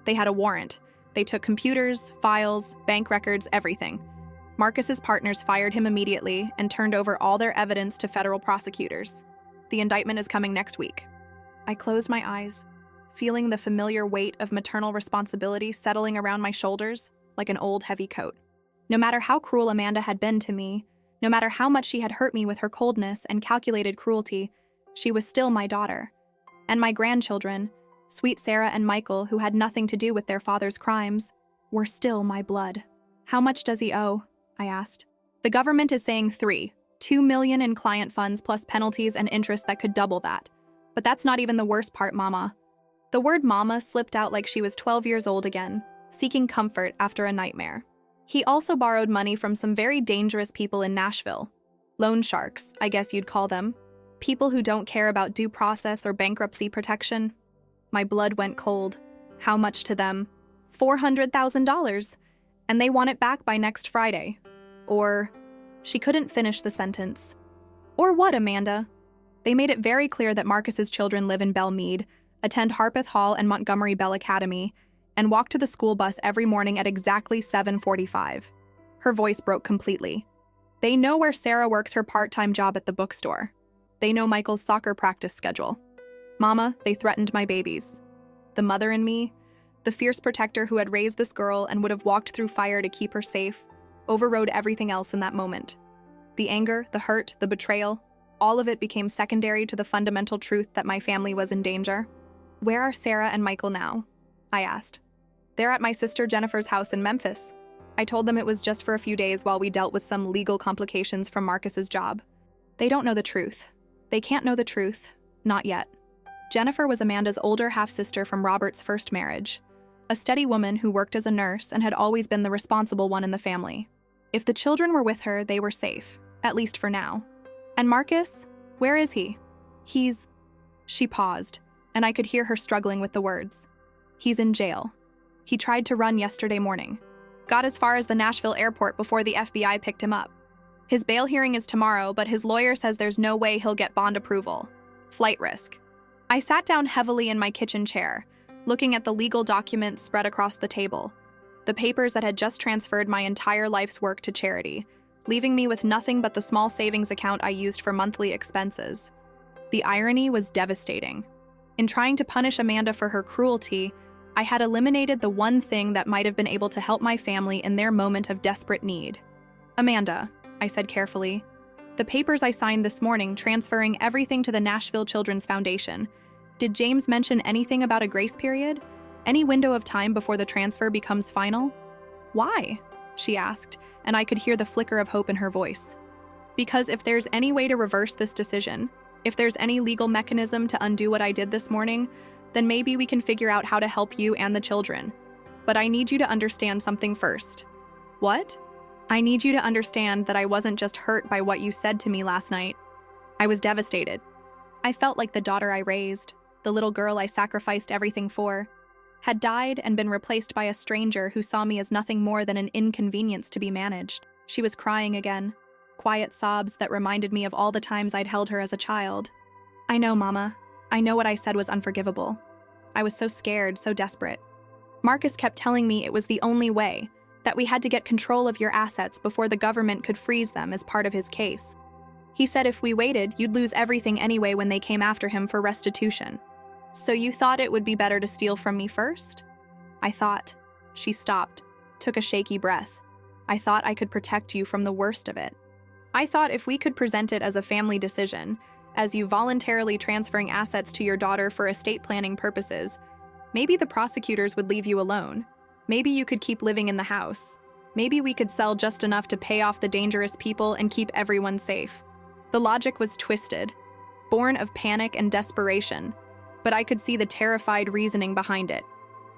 "They had a warrant. They took computers, files, bank records, everything. Marcus's partners fired him immediately and turned over all their evidence to federal prosecutors. The indictment is coming next week." I closed my eyes, feeling the familiar weight of maternal responsibility settling around my shoulders like an old heavy coat. No matter how cruel Amanda had been to me, no matter how much she had hurt me with her coldness and calculated cruelty, she was still my daughter. And my grandchildren, sweet Sarah and Michael, who had nothing to do with their father's crimes, were still my blood. How much does he owe? I asked. The government is saying $2 million in client funds plus penalties and interest that could double that. But that's not even the worst part, Mama. The word mama slipped out like she was 12 years old again, seeking comfort after a nightmare. He also borrowed money from some very dangerous people in Nashville. Loan sharks, I guess you'd call them. People who don't care about due process or bankruptcy protection. My blood went cold. How much to them? $400,000. And they want it back by next Friday. Or... She couldn't finish the sentence. Or what, Amanda? They made it very clear that Marcus's children live in Belmead, attend Harpeth Hall and Montgomery Bell Academy, and walk to the school bus every morning at exactly 7:45. Her voice broke completely. They know where Sarah works her part-time job at the bookstore. They know Michael's soccer practice schedule. Mama, they threatened my babies. The mother in me, the fierce protector who had raised this girl and would have walked through fire to keep her safe, overrode everything else in that moment. The anger, the hurt, the betrayal, all of it became secondary to the fundamental truth that my family was in danger. Where are Sarah and Michael now? I asked. They're at my sister Jennifer's house in Memphis. I told them it was just for a few days while we dealt with some legal complications from Marcus's job. They don't know the truth. They can't know the truth. Not yet. Jennifer was Amanda's older half-sister from Robert's first marriage, a steady woman who worked as a nurse and had always been the responsible one in the family. If the children were with her, they were safe, at least for now. And Marcus? Where is he? She paused, and I could hear her struggling with the words. He's in jail. He tried to run yesterday morning. Got as far as the Nashville airport before the FBI picked him up. His bail hearing is tomorrow, but his lawyer says there's no way he'll get bond approval. Flight risk. I sat down heavily in my kitchen chair, looking at the legal documents spread across the table, the papers that had just transferred my entire life's work to charity, leaving me with nothing but the small savings account I used for monthly expenses. The irony was devastating. In trying to punish Amanda for her cruelty, I had eliminated the one thing that might have been able to help my family in their moment of desperate need. Amanda, I said carefully, the papers I signed this morning transferring everything to the Nashville Children's Foundation. Did James mention anything about a grace period? Any window of time before the transfer becomes final? Why? She asked, and I could hear the flicker of hope in her voice. Because if there's any way to reverse this decision, if there's any legal mechanism to undo what I did this morning, then maybe we can figure out how to help you and the children. But I need you to understand something first. What? I need you to understand that I wasn't just hurt by what you said to me last night. I was devastated. I felt like the daughter I raised, the little girl I sacrificed everything for, had died and been replaced by a stranger who saw me as nothing more than an inconvenience to be managed. She was crying again, quiet sobs that reminded me of all the times I'd held her as a child. I know, Mama. I know what I said was unforgivable. I was so scared, so desperate. Marcus kept telling me it was the only way, that we had to get control of your assets before the government could freeze them as part of his case. He said if we waited, you'd lose everything anyway when they came after him for restitution. So you thought it would be better to steal from me first? I thought. She stopped, took a shaky breath. I thought I could protect you from the worst of it. I thought if we could present it as a family decision, as you voluntarily transferring assets to your daughter for estate planning purposes, maybe the prosecutors would leave you alone. Maybe you could keep living in the house. Maybe we could sell just enough to pay off the dangerous people and keep everyone safe. The logic was twisted, born of panic and desperation, but I could see the terrified reasoning behind it.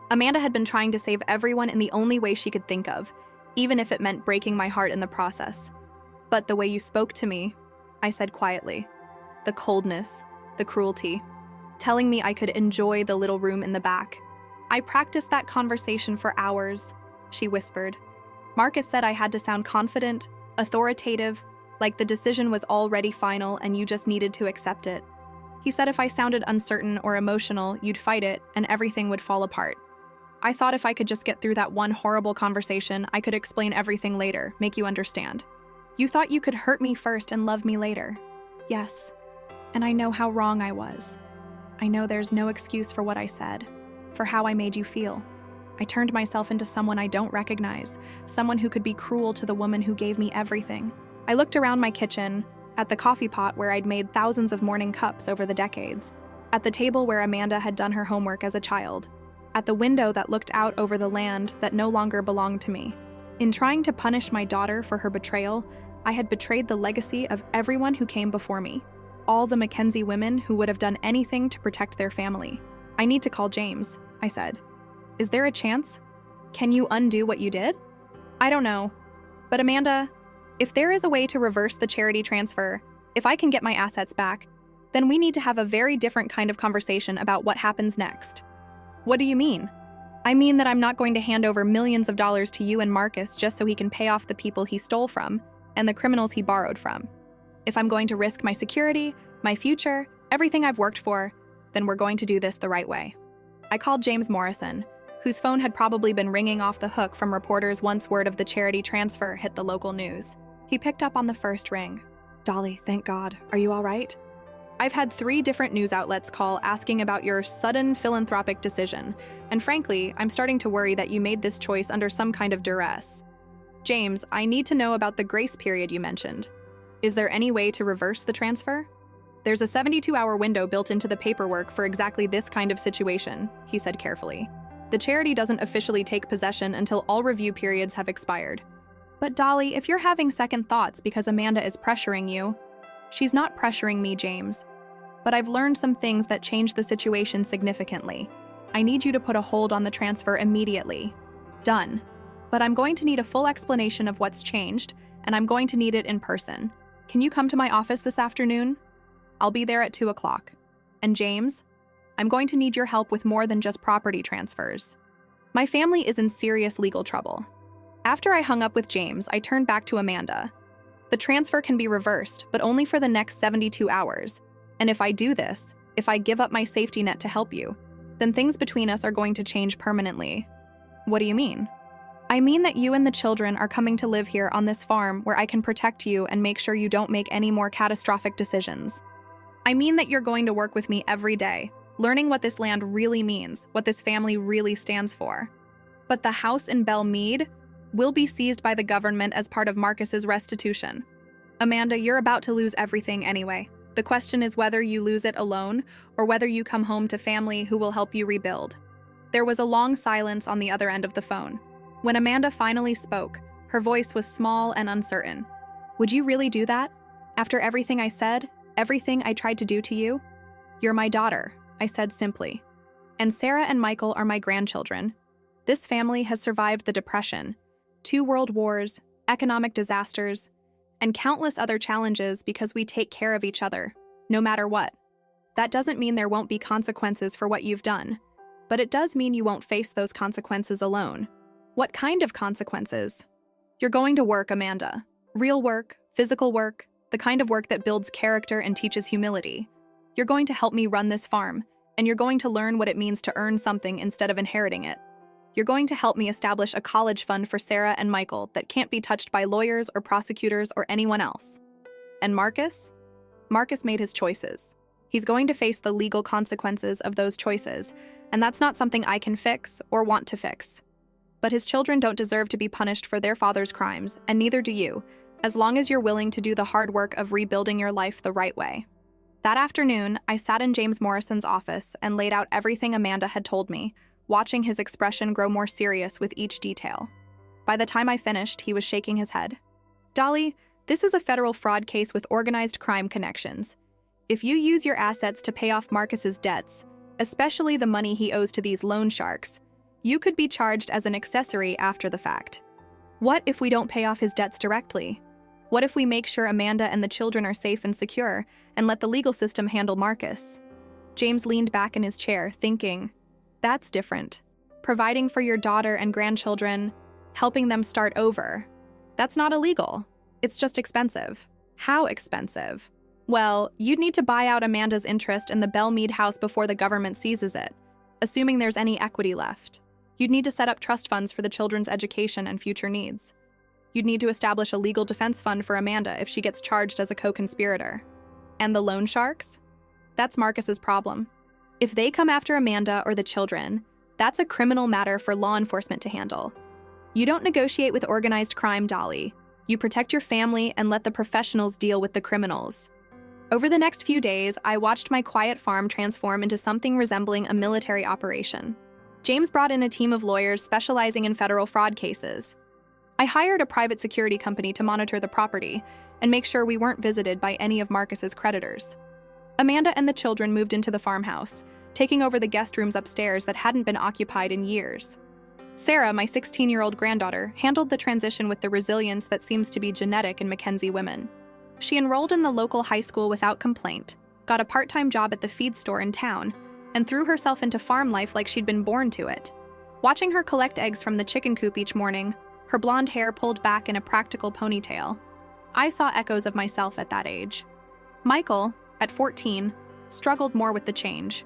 Amanda had been trying to save everyone in the only way she could think of, even if it meant breaking my heart in the process. But the way you spoke to me, I said quietly, the coldness, the cruelty, telling me I could enjoy the little room in the back. I practiced that conversation for hours, she whispered. Marcus said I had to sound confident, authoritative, like the decision was already final and you just needed to accept it. He said if I sounded uncertain or emotional, you'd fight it and everything would fall apart. I thought if I could just get through that one horrible conversation, I could explain everything later, make you understand. You thought you could hurt me first and love me later. Yes, and I know how wrong I was. I know there's no excuse for what I said, for how I made you feel. I turned myself into someone I don't recognize, someone who could be cruel to the woman who gave me everything. I looked around my kitchen, at the coffee pot where I'd made thousands of morning cups over the decades, at the table where Amanda had done her homework as a child, at the window that looked out over the land that no longer belonged to me. In trying to punish my daughter for her betrayal, I had betrayed the legacy of everyone who came before me, all the Mackenzie women who would have done anything to protect their family. I need to call James, I said. Is there a chance? Can you undo what you did? I don't know. But Amanda, if there is a way to reverse the charity transfer, if I can get my assets back, then we need to have a very different kind of conversation about what happens next. What do you mean? I mean that I'm not going to hand over millions of dollars to you and Marcus just so he can pay off the people he stole from and the criminals he borrowed from. If I'm going to risk my security, my future, everything I've worked for, then we're going to do this the right way. I called James Morrison, whose phone had probably been ringing off the hook from reporters once word of the charity transfer hit the local news. He picked up on the first ring. Dolly, thank God. Are you all right? I've had 3 different news outlets call asking about your sudden philanthropic decision, and frankly, I'm starting to worry that you made this choice under some kind of duress. James, I need to know about the grace period you mentioned. Is there any way to reverse the transfer? There's a 72-hour window built into the paperwork for exactly this kind of situation, he said carefully. The charity doesn't officially take possession until all review periods have expired. But Dolly, if you're having second thoughts because Amanda is pressuring you, she's not pressuring me, James. But I've learned some things that change the situation significantly. I need you to put a hold on the transfer immediately. Done. But I'm going to need a full explanation of what's changed, and I'm going to need it in person. Can you come to my office this afternoon? I'll be there at 2 o'clock. And James, I'm going to need your help with more than just property transfers. My family is in serious legal trouble. After I hung up with James, I turned back to Amanda. The transfer can be reversed, but only for the next 72 hours. And if I do this, if I give up my safety net to help you, then things between us are going to change permanently. What do you mean? I mean that you and the children are coming to live here on this farm where I can protect you and make sure you don't make any more catastrophic decisions. I mean that you're going to work with me every day, learning what this land really means, what this family really stands for. But the house in Belle Meade will be seized by the government as part of Marcus's restitution. Amanda, you're about to lose everything anyway. The question is whether you lose it alone or whether you come home to family who will help you rebuild. There was a long silence on the other end of the phone. When Amanda finally spoke, her voice was small and uncertain. Would you really do that? After everything I said, everything I tried to do to you? You're my daughter, I said simply. And Sarah and Michael are my grandchildren. This family has survived the Depression, 2 world wars, economic disasters, and countless other challenges because we take care of each other, no matter what. That doesn't mean there won't be consequences for what you've done, but it does mean you won't face those consequences alone. What kind of consequences? You're going to work, Amanda. Real work, physical work, the kind of work that builds character and teaches humility. You're going to help me run this farm, and you're going to learn what it means to earn something instead of inheriting it. You're going to help me establish a college fund for Sarah and Michael that can't be touched by lawyers or prosecutors or anyone else. And Marcus? Marcus made his choices. He's going to face the legal consequences of those choices, and that's not something I can fix or want to fix. But his children don't deserve to be punished for their father's crimes, and neither do you, as long as you're willing to do the hard work of rebuilding your life the right way. That afternoon, I sat in James Morrison's office and laid out everything Amanda had told me, watching his expression grow more serious with each detail. By the time I finished, he was shaking his head. Dolly, this is a federal fraud case with organized crime connections. If you use your assets to pay off Marcus's debts, especially the money he owes to these loan sharks, you could be charged as an accessory after the fact. What if we don't pay off his debts directly? What if we make sure Amanda and the children are safe and secure and let the legal system handle Marcus? James leaned back in his chair, thinking, that's different. Providing for your daughter and grandchildren, helping them start over. That's not illegal. It's just expensive. How expensive? Well, you'd need to buy out Amanda's interest in the Belle Meade house before the government seizes it, assuming there's any equity left. You'd need to set up trust funds for the children's education and future needs. You'd need to establish a legal defense fund for Amanda if she gets charged as a co-conspirator. And the loan sharks? That's Marcus's problem. If they come after Amanda or the children, that's a criminal matter for law enforcement to handle. You don't negotiate with organized crime, Dolly. You protect your family and let the professionals deal with the criminals. Over the next few days, I watched my quiet farm transform into something resembling a military operation. James brought in a team of lawyers specializing in federal fraud cases. I hired a private security company to monitor the property and make sure we weren't visited by any of Marcus's creditors. Amanda and the children moved into the farmhouse, taking over the guest rooms upstairs that hadn't been occupied in years. Sarah, my 16-year-old granddaughter, handled the transition with the resilience that seems to be genetic in Mackenzie women. She enrolled in the local high school without complaint, got a part-time job at the feed store in town, and threw herself into farm life like she'd been born to it. Watching her collect eggs from the chicken coop each morning, her blonde hair pulled back in a practical ponytail, I saw echoes of myself at that age. Michael, at 14, struggled more with the change.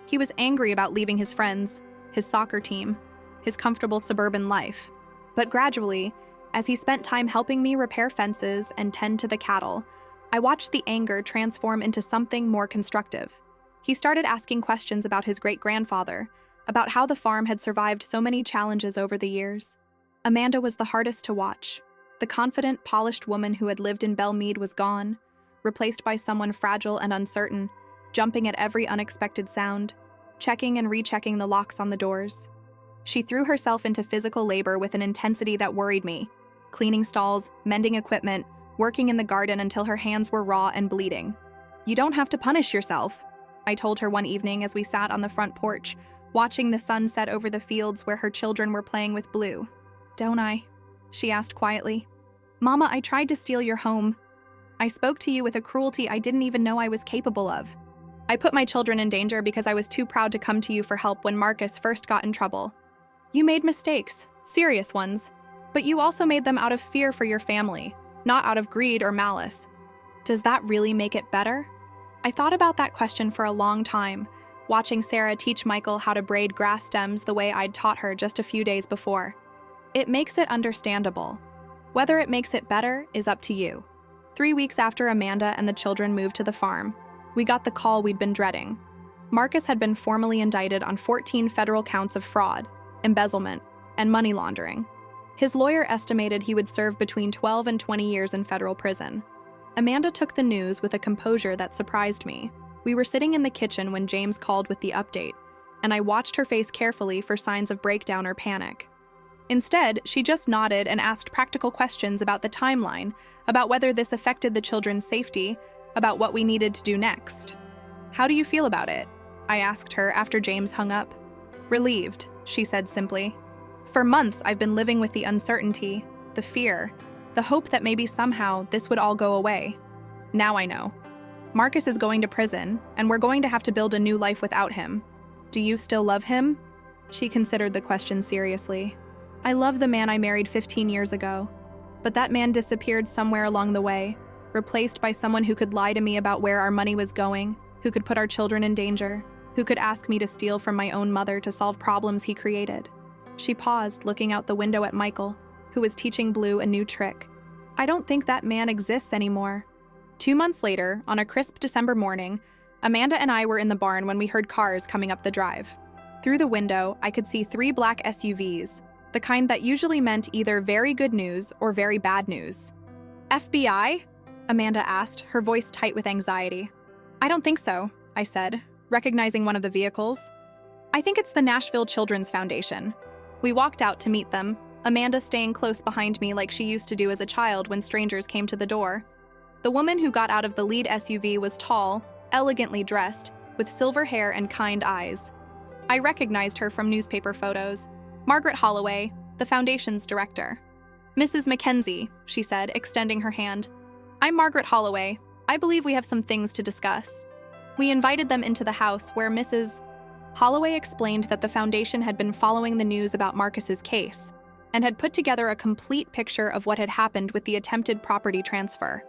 He was angry about leaving his friends, his soccer team, his comfortable suburban life. But gradually, as he spent time helping me repair fences and tend to the cattle, I watched the anger transform into something more constructive. He started asking questions about his great-grandfather, about how the farm had survived so many challenges over the years. Amanda was the hardest to watch. The confident, polished woman who had lived in Belmead was gone, replaced by someone fragile and uncertain, jumping at every unexpected sound, checking and rechecking the locks on the doors. She threw herself into physical labor with an intensity that worried me, cleaning stalls, mending equipment, working in the garden until her hands were raw and bleeding. "You don't have to punish yourself," I told her one evening as we sat on the front porch, watching the sun set over the fields where her children were playing with Blue. "Don't I?" she asked quietly. "Mama, I tried to steal your home. I spoke to you with a cruelty I didn't even know I was capable of. I put my children in danger because I was too proud to come to you for help when Marcus first got in trouble. You made mistakes, serious ones, but you also made them out of fear for your family, not out of greed or malice. Does that really make it better?" I thought about that question for a long time, watching Sarah teach Michael how to braid grass stems the way I'd taught her just a few days before. It makes it understandable. Whether it makes it better is up to you. 3 weeks after Amanda and the children moved to the farm, we got the call we'd been dreading. Marcus had been formally indicted on 14 federal counts of fraud, embezzlement, and money laundering. His lawyer estimated he would serve between 12 and 20 years in federal prison. Amanda took the news with a composure that surprised me. We were sitting in the kitchen when James called with the update, and I watched her face carefully for signs of breakdown or panic. Instead, she just nodded and asked practical questions about the timeline, about whether this affected the children's safety, about what we needed to do next. "How do you feel about it?" I asked her after James hung up. "Relieved," she said simply. "For months, I've been living with the uncertainty, the fear, the hope that maybe somehow this would all go away. Now I know. Marcus is going to prison, and we're going to have to build a new life without him. Do you still love him?" She considered the question seriously. "I love the man I married 15 years ago, but that man disappeared somewhere along the way, replaced by someone who could lie to me about where our money was going, who could put our children in danger, who could ask me to steal from my own mother to solve problems he created." She paused, looking out the window at Michael, who was teaching Blue a new trick. "I don't think that man exists anymore." 2 months later, on a crisp December morning, Amanda and I were in the barn when we heard cars coming up the drive. Through the window, I could see 3 black SUVs, the kind that usually meant either very good news or very bad news. "FBI?" Amanda asked, her voice tight with anxiety. "I don't think so," I said, recognizing one of the vehicles. "I think it's the Nashville Children's Foundation." We walked out to meet them, Amanda staying close behind me like she used to do as a child when strangers came to the door. The woman who got out of the lead SUV was tall, elegantly dressed, with silver hair and kind eyes. I recognized her from newspaper photos. Margaret Holloway, the foundation's director. "Mrs. Mackenzie," she said, extending her hand. "I'm Margaret Holloway. I believe we have some things to discuss." We invited them into the house where Mrs. Holloway explained that the foundation had been following the news about Marcus's case and had put together a complete picture of what had happened with the attempted property transfer.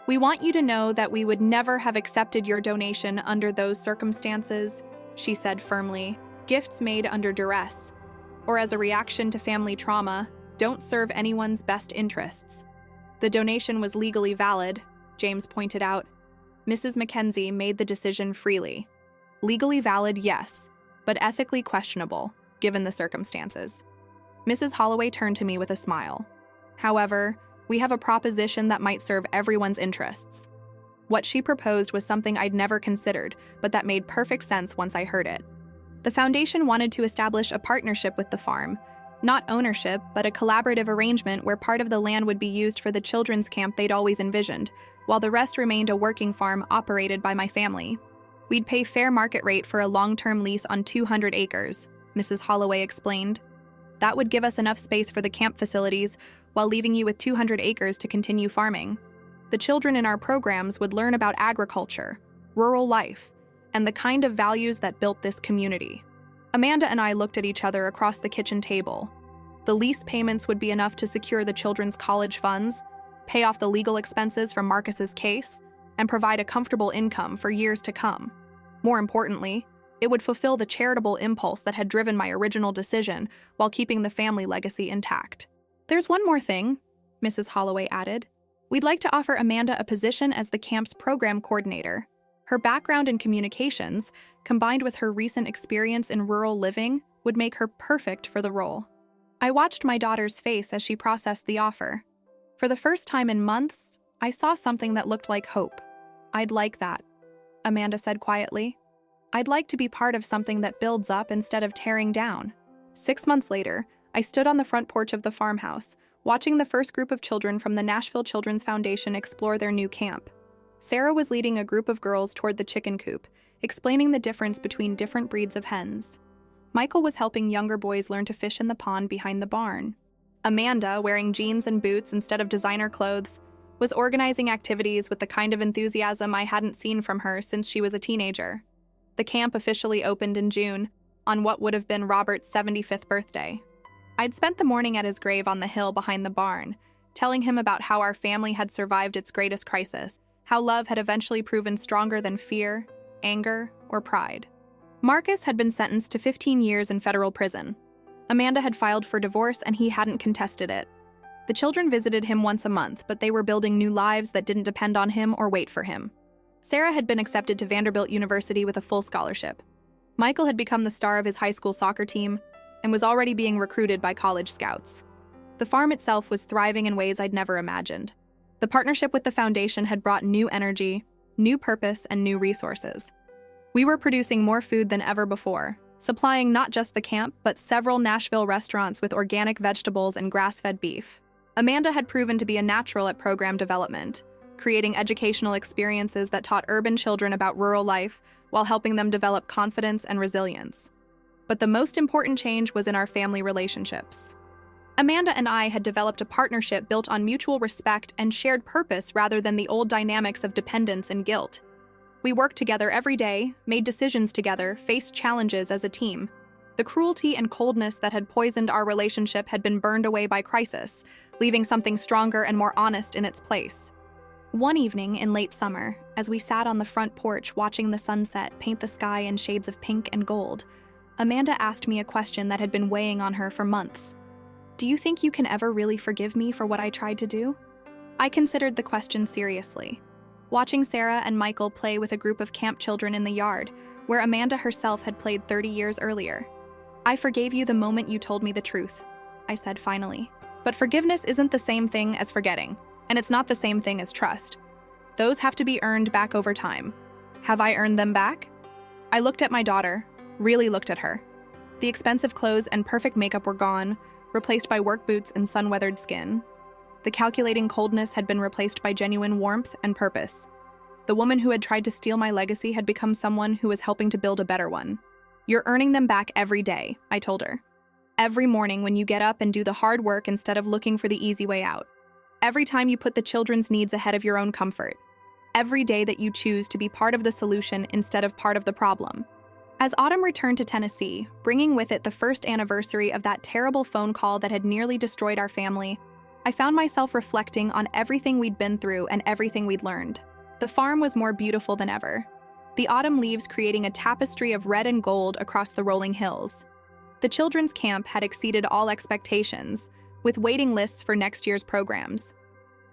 "We want you to know that we would never have accepted your donation under those circumstances," she said firmly. "Gifts made under duress, or as a reaction to family trauma, don't serve anyone's best interests. The donation was legally valid," James pointed out. "Mrs. Mackenzie made the decision freely." Legally valid, yes, but ethically questionable, given the circumstances. Mrs. Holloway turned to me with a smile. However, we have a proposition that might serve everyone's interests. What she proposed was something I'd never considered, but that made perfect sense once I heard it. The foundation wanted to establish a partnership with the farm, not ownership, but a collaborative arrangement where part of the land would be used for the children's camp they'd always envisioned, while the rest remained a working farm operated by my family. We'd pay fair market rate for a long-term lease on 200 acres, Mrs. Holloway explained. That would give us enough space for the camp facilities while leaving you with 200 acres to continue farming. The children in our programs would learn about agriculture, rural life, and the kind of values that built this community. Amanda and I looked at each other across the kitchen table. The lease payments would be enough to secure the children's college funds, pay off the legal expenses from Marcus's case, and provide a comfortable income for years to come. More importantly, it would fulfill the charitable impulse that had driven my original decision while keeping the family legacy intact. There's one more thing, Mrs. Holloway added. We'd like to offer Amanda a position as the camp's program coordinator. Her background in communications, combined with her recent experience in rural living, would make her perfect for the role. I watched my daughter's face as she processed the offer. For the first time in months, I saw something that looked like hope. I'd like that, Amanda said quietly. I'd like to be part of something that builds up instead of tearing down. 6 months later, I stood on the front porch of the farmhouse, watching the first group of children from the Nashville Children's Foundation explore their new camp. Sarah was leading a group of girls toward the chicken coop, explaining the difference between different breeds of hens. Michael was helping younger boys learn to fish in the pond behind the barn. Amanda, wearing jeans and boots instead of designer clothes, was organizing activities with the kind of enthusiasm I hadn't seen from her since she was a teenager. The camp officially opened in June, on what would have been Robert's 75th birthday. I'd spent the morning at his grave on the hill behind the barn, telling him about how our family had survived its greatest crisis, how love had eventually proven stronger than fear, anger, or pride. Marcus had been sentenced to 15 years in federal prison. Amanda had filed for divorce and he hadn't contested it. The children visited him once a month, but they were building new lives that didn't depend on him or wait for him. Sarah had been accepted to Vanderbilt University with a full scholarship. Michael had become the star of his high school soccer team and was already being recruited by college scouts. The farm itself was thriving in ways I'd never imagined. The partnership with the foundation had brought new energy, new purpose, and new resources. We were producing more food than ever before, supplying not just the camp, but several Nashville restaurants with organic vegetables and grass-fed beef. Amanda had proven to be a natural at program development, creating educational experiences that taught urban children about rural life while helping them develop confidence and resilience. But the most important change was in our family relationships. Amanda and I had developed a partnership built on mutual respect and shared purpose rather than the old dynamics of dependence and guilt. We worked together every day, made decisions together, faced challenges as a team. The cruelty and coldness that had poisoned our relationship had been burned away by crisis, leaving something stronger and more honest in its place. One evening in late summer, as we sat on the front porch watching the sunset paint the sky in shades of pink and gold, Amanda asked me a question that had been weighing on her for months. Do you think you can ever really forgive me for what I tried to do? I considered the question seriously. Watching Sarah and Michael play with a group of camp children in the yard, where Amanda herself had played 30 years earlier. I forgave you the moment you told me the truth, I said finally. But forgiveness isn't the same thing as forgetting, and it's not the same thing as trust. Those have to be earned back over time. Have I earned them back? I looked at my daughter, really looked at her. The expensive clothes and perfect makeup were gone, replaced by work boots and sun-weathered skin. The calculating coldness had been replaced by genuine warmth and purpose. The woman who had tried to steal my legacy had become someone who was helping to build a better one. You're earning them back every day, I told her. Every morning when you get up and do the hard work instead of looking for the easy way out. Every time you put the children's needs ahead of your own comfort. Every day that you choose to be part of the solution instead of part of the problem. As autumn returned to Tennessee, bringing with it the first anniversary of that terrible phone call that had nearly destroyed our family, I found myself reflecting on everything we'd been through and everything we'd learned. The farm was more beautiful than ever, the autumn leaves creating a tapestry of red and gold across the rolling hills. The children's camp had exceeded all expectations, with waiting lists for next year's programs.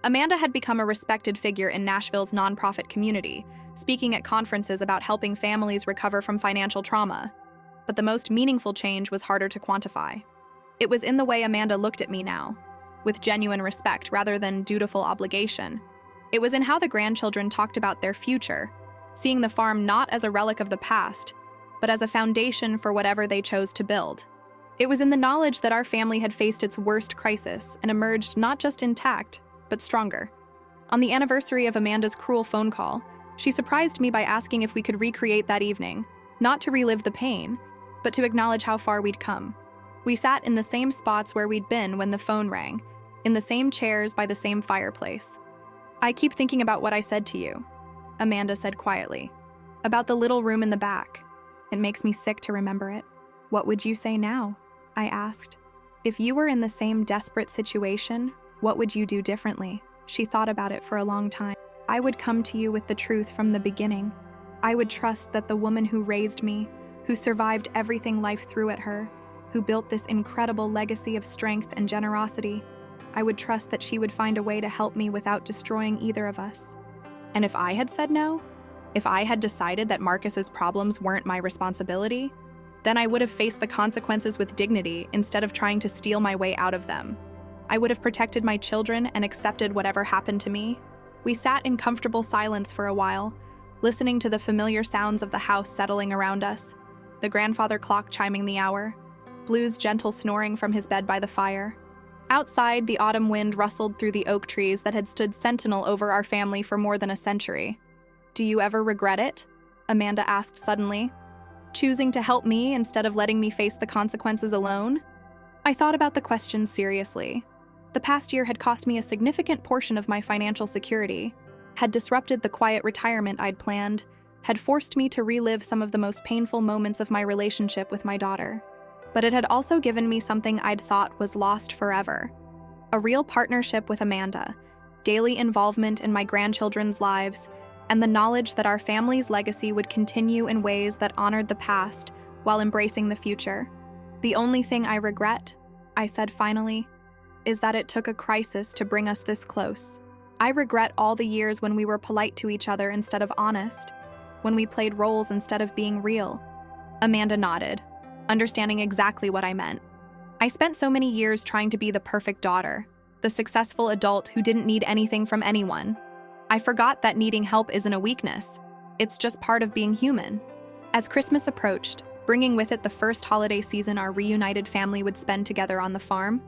Amanda had become a respected figure in Nashville's nonprofit community, speaking at conferences about helping families recover from financial trauma. But the most meaningful change was harder to quantify. It was in the way Amanda looked at me now, with genuine respect rather than dutiful obligation. It was in how the grandchildren talked about their future, seeing the farm not as a relic of the past, but as a foundation for whatever they chose to build. It was in the knowledge that our family had faced its worst crisis and emerged not just intact, but stronger. On the anniversary of Amanda's cruel phone call, she surprised me by asking if we could recreate that evening, not to relive the pain, but to acknowledge how far we'd come. We sat in the same spots where we'd been when the phone rang, in the same chairs by the same fireplace. "I keep thinking about what I said to you," Amanda said quietly, "about the little room in the back. It makes me sick to remember it." "What would you say now?" I asked. "If you were in the same desperate situation, what would you do differently?" She thought about it for a long time. "I would come to you with the truth from the beginning. I would trust that the woman who raised me, who survived everything life threw at her, who built this incredible legacy of strength and generosity, I would trust that she would find a way to help me without destroying either of us." And if I had said no, if I had decided that Marcus's problems weren't my responsibility, then I would have faced the consequences with dignity instead of trying to steal my way out of them. I would have protected my children and accepted whatever happened to me. We sat in comfortable silence for a while, listening to the familiar sounds of the house settling around us, the grandfather clock chiming the hour, Blue's gentle snoring from his bed by the fire. Outside, the autumn wind rustled through the oak trees that had stood sentinel over our family for more than a century. "Do you ever regret it?" Amanda asked suddenly. "Choosing to help me instead of letting me face the consequences alone?" I thought about the question seriously. The past year had cost me a significant portion of my financial security, had disrupted the quiet retirement I'd planned, had forced me to relive some of the most painful moments of my relationship with my daughter. But it had also given me something I'd thought was lost forever: a real partnership with Amanda, daily involvement in my grandchildren's lives, and the knowledge that our family's legacy would continue in ways that honored the past while embracing the future. "The only thing I regret," I said finally, "is that it took a crisis to bring us this close. I regret all the years when we were polite to each other instead of honest, when we played roles instead of being real." Amanda nodded, understanding exactly what I meant. I spent so many years trying to be the perfect daughter, the successful adult who didn't need anything from anyone. I forgot that needing help isn't a weakness. It's just part of being human. As Christmas approached, bringing with it the first holiday season our reunited family would spend together on the farm,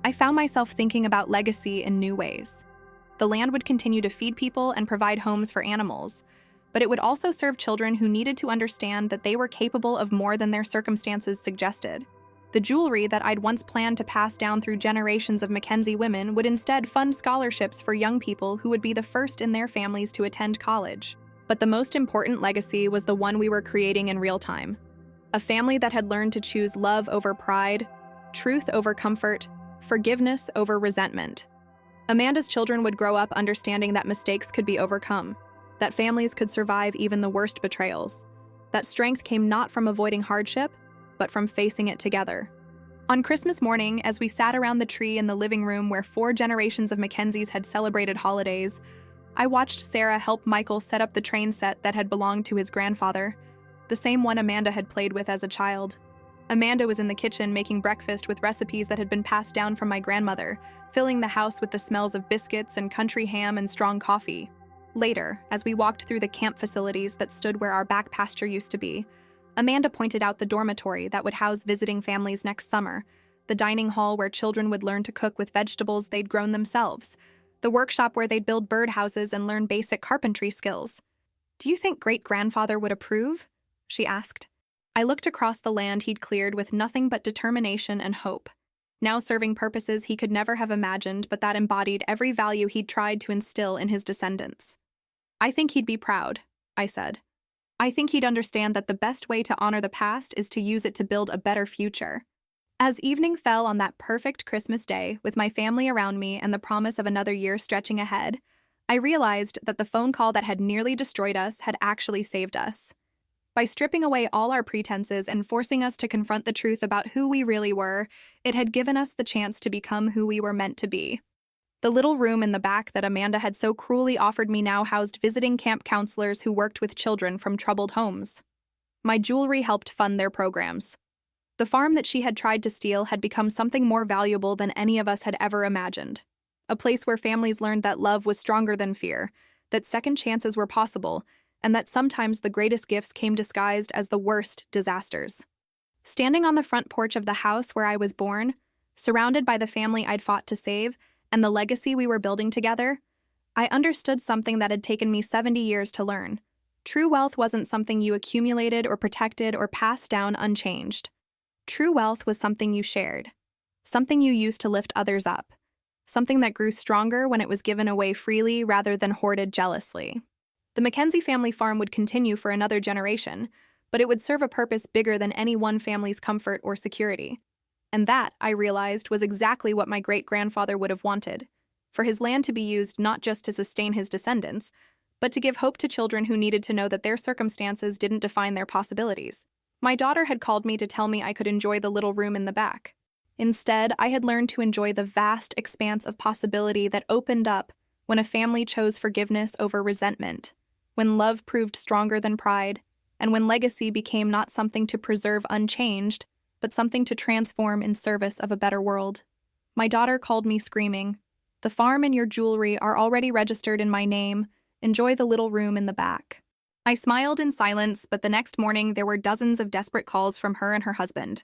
I found myself thinking about legacy in new ways. The land would continue to feed people and provide homes for animals, but it would also serve children who needed to understand that they were capable of more than their circumstances suggested. The jewelry that I'd once planned to pass down through generations of Mackenzie women would instead fund scholarships for young people who would be the first in their families to attend college. But the most important legacy was the one we were creating in real time. A family that had learned to choose love over pride, truth over comfort, forgiveness over resentment. Amanda's children would grow up understanding that mistakes could be overcome, that families could survive even the worst betrayals, that strength came not from avoiding hardship, but from facing it together. On Christmas morning, as we sat around the tree in the living room where 4 generations of Mackenzies had celebrated holidays, I watched Sarah help Michael set up the train set that had belonged to his grandfather, the same one Amanda had played with as a child. Amanda was in the kitchen making breakfast with recipes that had been passed down from my grandmother, filling the house with the smells of biscuits and country ham and strong coffee. Later, as we walked through the camp facilities that stood where our back pasture used to be, Amanda pointed out the dormitory that would house visiting families next summer, the dining hall where children would learn to cook with vegetables they'd grown themselves, the workshop where they'd build birdhouses and learn basic carpentry skills. "Do you think great-grandfather would approve?" she asked. I looked across the land he'd cleared with nothing but determination and hope, now serving purposes he could never have imagined but that embodied every value he'd tried to instill in his descendants. "I think he'd be proud," I said. "I think he'd understand that the best way to honor the past is to use it to build a better future." As evening fell on that perfect Christmas day, with my family around me and the promise of another year stretching ahead, I realized that the phone call that had nearly destroyed us had actually saved us. By stripping away all our pretenses and forcing us to confront the truth about who we really were, it had given us the chance to become who we were meant to be. The little room in the back that Amanda had so cruelly offered me now housed visiting camp counselors who worked with children from troubled homes. My jewelry helped fund their programs. The farm that she had tried to steal had become something more valuable than any of us had ever imagined. A place where families learned that love was stronger than fear, that second chances were possible, and that sometimes the greatest gifts came disguised as the worst disasters. Standing on the front porch of the house where I was born, surrounded by the family I'd fought to save and the legacy we were building together, I understood something that had taken me 70 years to learn. True wealth wasn't something you accumulated or protected or passed down unchanged. True wealth was something you shared, something you used to lift others up, something that grew stronger when it was given away freely rather than hoarded jealously. The Mackenzie family farm would continue for another generation, but it would serve a purpose bigger than any one family's comfort or security. And that, I realized, was exactly what my great-grandfather would have wanted, for his land to be used not just to sustain his descendants, but to give hope to children who needed to know that their circumstances didn't define their possibilities. My daughter had called me to tell me I could enjoy the little room in the back. Instead, I had learned to enjoy the vast expanse of possibility that opened up when a family chose forgiveness over resentment, when love proved stronger than pride, and when legacy became not something to preserve unchanged, but something to transform in service of a better world. My daughter called me screaming, "The farm and your jewelry are already registered in my name. Enjoy the little room in the back." I smiled in silence, but the next morning there were dozens of desperate calls from her and her husband.